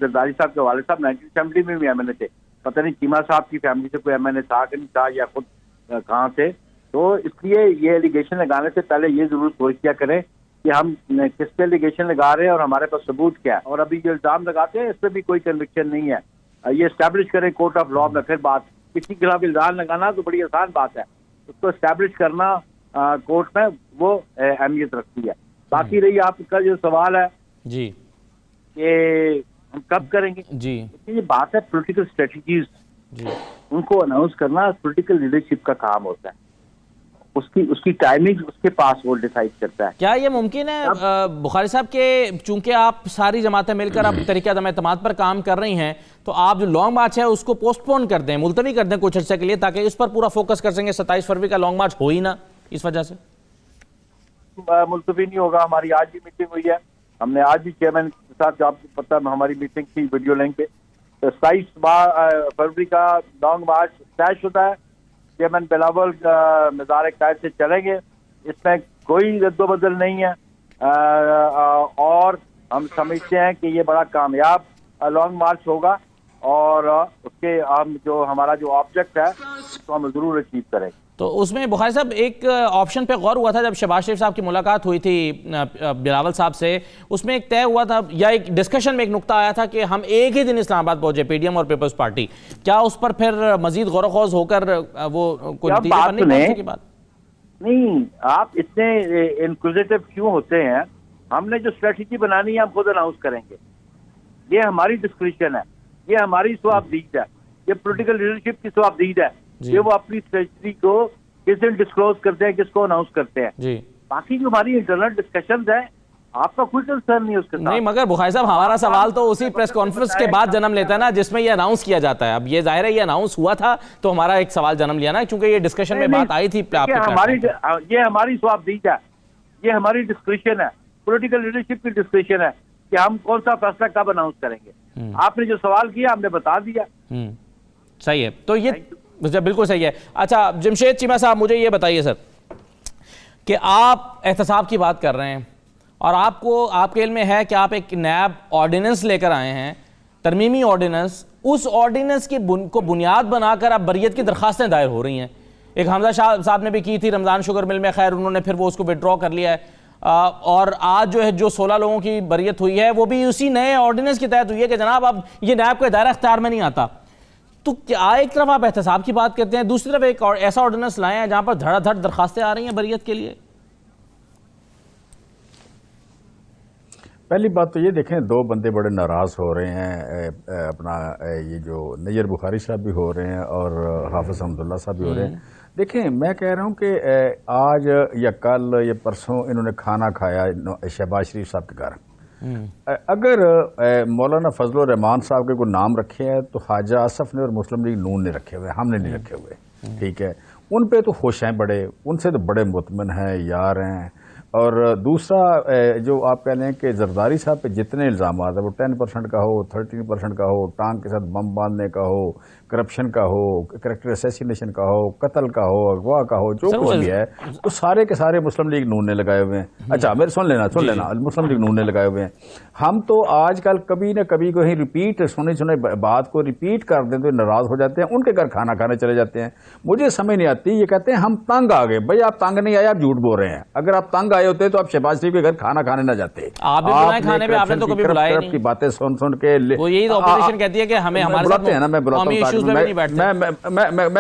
زرداری صاحب کے والد صاحب 1970 میں بھی ایم این اے تھے. پتہ نہیں چیمہ صاحب کی فیملی سے کوئی ایم این اے تھا کہ نہیں تھا یا خود کہاں تھے. تو اس لیے یہ ایلیگیشن لگانے سے پہلے یہ ضرور سوچ کیا کریں کہ ہم کس پہ ایلیگیشن لگا رہے ہیں اور ہمارے پاس ثبوت کیا ہے. اور ابھی جو الزام لگاتے ہیں اس پہ بھی کوئی کنوکشن نہیں ہے. یہ اسٹیبلش کریں کورٹ آف لا میں. پھر بات کسی کے خلاف الزام لگانا تو بڑی آسان بات ہے، اس کو اسٹیبلش کرنا کورٹ میں وہ اہمیت رکھتی ہے. باقی رہی آپ کا جو سوال ہے جی کہ ہم کب کریں گے، جی یہ بات ہے پولیٹیکل اسٹریٹجیز. ان کو اناؤنس کرنا پولیٹیکل لیڈرشپ کا کام ہوتا ہے. اس کی ٹائمنگ اس کے پاس وہ ڈیسائیڈ کرتا ہے. کیا یہ ممکن ہے بخاری صاحب کہ چونکہ آپ ساری جماعتیں مل کر اب طریقہ عدم اعتماد پر کام کر رہی ہیں، تو آپ جو لانگ مارچ ہے اس کو پوسٹ پون کر دیں، ملتوی کر دیں کچھ عرصے کے لیے، تاکہ اس پر پورا فوکس کر سکیں؟ 27 فروری کا لانگ مارچ ہو ہی نہ اس وجہ سے. ملتوی نہیں ہوگا. ہماری آج بھی میٹنگ ہوئی ہے. ہم نے آج بھی چیئرمین کے ساتھ، آپ کو پتہ ہے ہماری میٹنگ تھی ویڈیو لنک پہ. 27 فروری کا لانگ مارچ طے شدہ ہے. چیئرمین بلاول مزار قائد سے چلیں گے. اس میں کوئی رد و بدل نہیں ہے اور ہم سمجھتے ہیں کہ یہ بڑا کامیاب لانگ مارچ ہوگا اور اس کے ہم جو ہمارا جو آبجیکٹ ہے اس کو ہم ضرور اچیو کریں گے. تو اس میں بخاری صاحب ایک آپشن پہ غور ہوا تھا جب شہباز شریف صاحب کی ملاقات ہوئی تھی بلاول صاحب سے، اس میں ایک طے ہوا تھا یا ایک ڈسکشن میں ایک نقطہ آیا تھا کہ ہم ایک ہی دن اسلام آباد پہنچے، پی ڈی ایم اور پیپلز پارٹی. کیا اس پر پھر مزید غور و خوض ہو کر وہ کوئی نتیجے پر نہیں پہنچے کی بات؟ نہیں، آپ اتنے انکوزیٹو کیوں ہوتے ہیں؟ ہم نے جو اسٹریٹجی بنانی ہے ہم خود اناؤنس کریں گے. یہ ہماری ڈسکریشن ہے، یہ ہماری سوابدید ہے، یہ پولیٹیکل لیڈرشپ کی سوابدید ہے کہ وہ اپنی اسٹریٹجی کو کس دن ڈسکلوز کرتے ہیں، کس کو اناؤنس کرتے ہیں. جی باقی جو ہماری انٹرنل ڈسکشنز ہیں آپ کا کوئی کنسرن نہیں اس کے ساتھ. نہیں، مگر بخاری صاحب ہمارا سوال تو اسی پریس کانفرنس کے بعد جنم لیتا ہے نا جس میں یہ اناؤنس کیا جاتا ہے. اب یہ ظاہر ہے یہ اناؤنس ہوا تھا تو ہمارا ایک سوال جنم لیا نا، چونکہ یہ ڈسکشن میں بات آئی تھی آپ کے. یہ ہماری سوابدید ہے، یہ ہماری ڈسکریشن ہے، پولیٹیکل لیڈرشپ کی ڈسکریشن ہے کہ ہم کون سا فیصلہ کب اناؤنس کریں گے. آپ نے جو سوال کیا ہم نے بتا دیا. صحیح ہے. تو یہ بالکل صحیح ہے. اچھا جمشید چیمہ صاحب، مجھے یہ بتائیے سر کہ آپ احتساب کی بات کر رہے ہیں اور آپ کے علم میں ہے کہ آپ ایک نیب آرڈیننس لے کر آئے ہیں، ترمیمی آرڈیننس. اس آرڈیننس کو بنیاد بنا کر اب بریت کی درخواستیں دائر ہو رہی ہیں. ایک حمزہ شاہ صاحب نے بھی کی تھی رمضان شوگر مل میں، خیر انہوں نے پھر وہ اس کو وڈرا کر لیا ہے. اور آج جو ہے جو 16 لوگوں کی بریت ہوئی ہے وہ بھی اسی نئے آرڈیننس کے تحت ہوئی ہے کہ جناب اب یہ نیب کے دائرہ اختیار میں نہیں آتا. تو کیا ایک طرف آپ احتساب کی بات کرتے ہیں, دوسری طرف ایک ایسا آرڈیننس لائے ہیں جہاں پر دھڑا دھڑ درخواستیں آ رہی ہیں بریت کے لیے. پہلی بات تو یہ دیکھیں, 2 بندے بڑے ناراض ہو رہے ہیں, اپنا یہ جو نیر بخاری صاحب بھی ہو رہے ہیں اور حافظ حمداللہ صاحب بھی ہو رہے ہیں. دیکھیں میں کہہ رہا ہوں کہ آج یا کل یا پرسوں انہوں نے کھانا کھایا شہباز شریف صاحب کے گھر. اگر مولانا فضل الرحمان صاحب کے کوئی نام رکھے ہیں تو خواجہ آصف نے اور مسلم لیگ نون نے رکھے ہوئے, ہم نے نہیں رکھے ہوئے. ٹھیک ہے, ان پہ تو خوش ہیں بڑے, ان سے تو بڑے مطمئن ہیں, یار ہیں. اور دوسرا جو آپ کہہ لیں کہ زرداری صاحب پہ جتنے الزامات ہیں وہ 10% کا ہو, 13% کا ہو, ٹانگ کے ساتھ بم باندھنے کا ہو, کرپشن کا ہو, کریکٹر اسیسینیشن کا ہو, قتل کا ہو, اغوا کا ہو, جو کچھ بھی ہے وہ سارے کے سارے مسلم لیگ نون نے لگائے ہوئے ہیں. اچھا میرے سن لینا مسلم لیگ نون نے لگائے ہوئے ہیں. ہم تو آج کل کبھی نہ کبھی کہیں ریپیٹ سنے بات کو ریپیٹ کر دیں تو ناراض ہو جاتے ہیں, ان کے گھر کھانا کھانے چلے جاتے ہیں. مجھے سمجھ نہیں آتی, یہ کہتے ہیں ہم تنگ آ گئے. بھائی آپ تنگ نہیں آئے, آپ جھوٹ بول رہے ہیں. اگر آپ تنگ آئے ہوتے تو آپ شہباز شریف کے گھر کھانا کھانے نہ جاتے. آپ بھی بلائیں کھانے پہ, آپ نے تو کبھی بلایا نہیں. کی باتیں سن کے وہ یہی تو اپوزیشن کہتی ہے کہ ہمیں ہمارے بلاتے ہیں نا, میں بلاتا ہوں, میں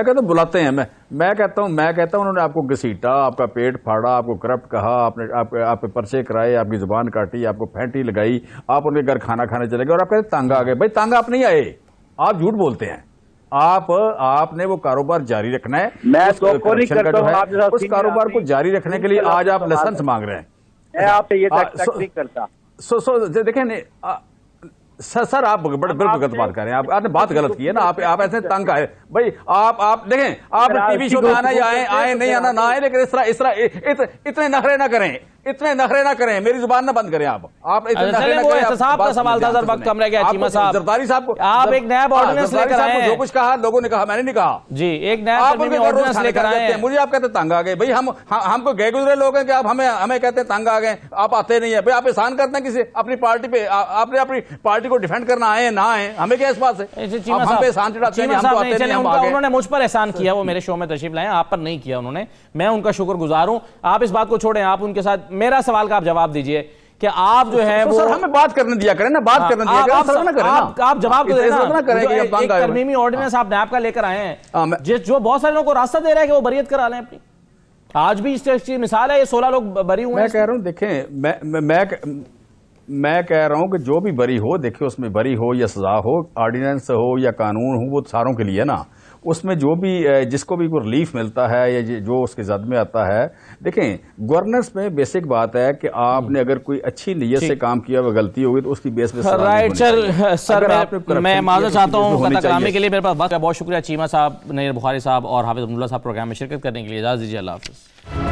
کہتا ہوں بلاتے ہیں. میں کہتا ہوں انہوں نے آپ کو گھسیٹا, آپ کا پیٹ پھاڑا, آپ کو کرپٹ کہا, آپ پہ پرچے کرائے, آپ کی زبان کاٹی, آپ کو پھینٹی لگائی, آپ ان کے گھر کھانا کھانے چلے گئے اور آپ کہتے تنگ آ گئے. بھائی تنگ آپ نہیں آئے, آپ جھوٹ بولتے ہیں. آپ نے وہ کاروبار جاری رکھنا ہے. میں تو نہیں کرتا ہوں, اس کاروبار کو جاری رکھنے کے لیے آج آپ لائسنس مانگ رہے ہیں. میں آپ سے یہ ایکسپیکٹ نہیں کرتا. دیکھیں سر آپ بالکل غلط بات کر رہے ہیں. آپ نے بات غلط کی ہے نا, آپ ایسے تنگ آئے. بھائی آپ دیکھیں, آپ ٹی وی شو میں آنا یا آئے نہیں آنا نہ آئے, لیکن اس طرح اتنے نخرے نہ کریں, اتنے نخرے نہ کریں, میری زبان نہ بند کریں. آپ وہ احتساب کا سوال تھا, وقت کم رہ گیا. چیمہ صاحب, زرداری صاحب کو آپ ایک نیا آرڈیننس لے کر آئے ہیں. جو کچھ کہا لوگوں نے کہا, میں نے نہیں کہا. جی, ایک نیا آرڈیننس لے کر آئے ہیں. مجھے آپ کہتے تنگ آ گئے. بھائی ہم کو گئے گزرے لوگ ہیں کہ آپ ہمیں کہتے ہیں تنگ آ گئے, آپ آتے نہیں ہیں. بھائی آپ احسان کرتے ہیں کسی اپنی پارٹی پہ, آپ نے اپنی پارٹی کو ڈیفینڈ کرنا آئے نہ آئے, ہمیں کیا اس بات سے ہم پہ احسان چڑھاتے ہیں کہ ہم کو آتے نہیں, ہم آگے. انہوں نے مجھ پر احسان کیا, وہ میرے شو میں تشریف لائے, آپ پر نہیں کیا انہوں نے. میں ان کا شکر گزار ہوں. آپ اس بات کو چھوڑیں, آپ ان کے ساتھ میرا سوال کا آپ جواب دیجئے کہ آپ جو ہے وہ ہمیں بات کرنے دیا کریں نا, بات کرنے دیا کریں. آپ جواب دیں نا. ایک ترمیمی آرڈیننس آپ نیب کا لے کر آئے ہیں جو بہت سارے لوگوں کو راستہ دے رہا ہے کہ وہ بریت کرا لیں اپنی. آج بھی اس کی مثال ہے, یہ 16 لوگ بری ہوئے ہیں. میں کہہ رہا ہوں دیکھیں, میں کہہ رہا ہوں کہ جو بھی بری ہو, دیکھیں اس میں بری ہو یا سزا ہو, آرڈیننس ہو یا قانون ہو, وہ ساروں کے لیے نا. اس میں جو بھی جس کو بھی کوئی ریلیف ملتا ہے یا جو اس کے زد میں آتا ہے. دیکھیں گورننس میں بیسک بات ہے کہ آپ نے اگر کوئی اچھی نیت سے کام کیا وہ غلطی ہوگی تو اس کی بیس پہ رائٹ. سر میں معذرت چاہتا ہوں قطع کلامی کے لیے, میرے پاس بہت شکریہ. چیمہ صاحب, نیر بخاری صاحب اور حافظ حمداللہ صاحب پروگرام میں شرکت کرنے کے لیے. اجازت دیجیے, اللہ حافظ.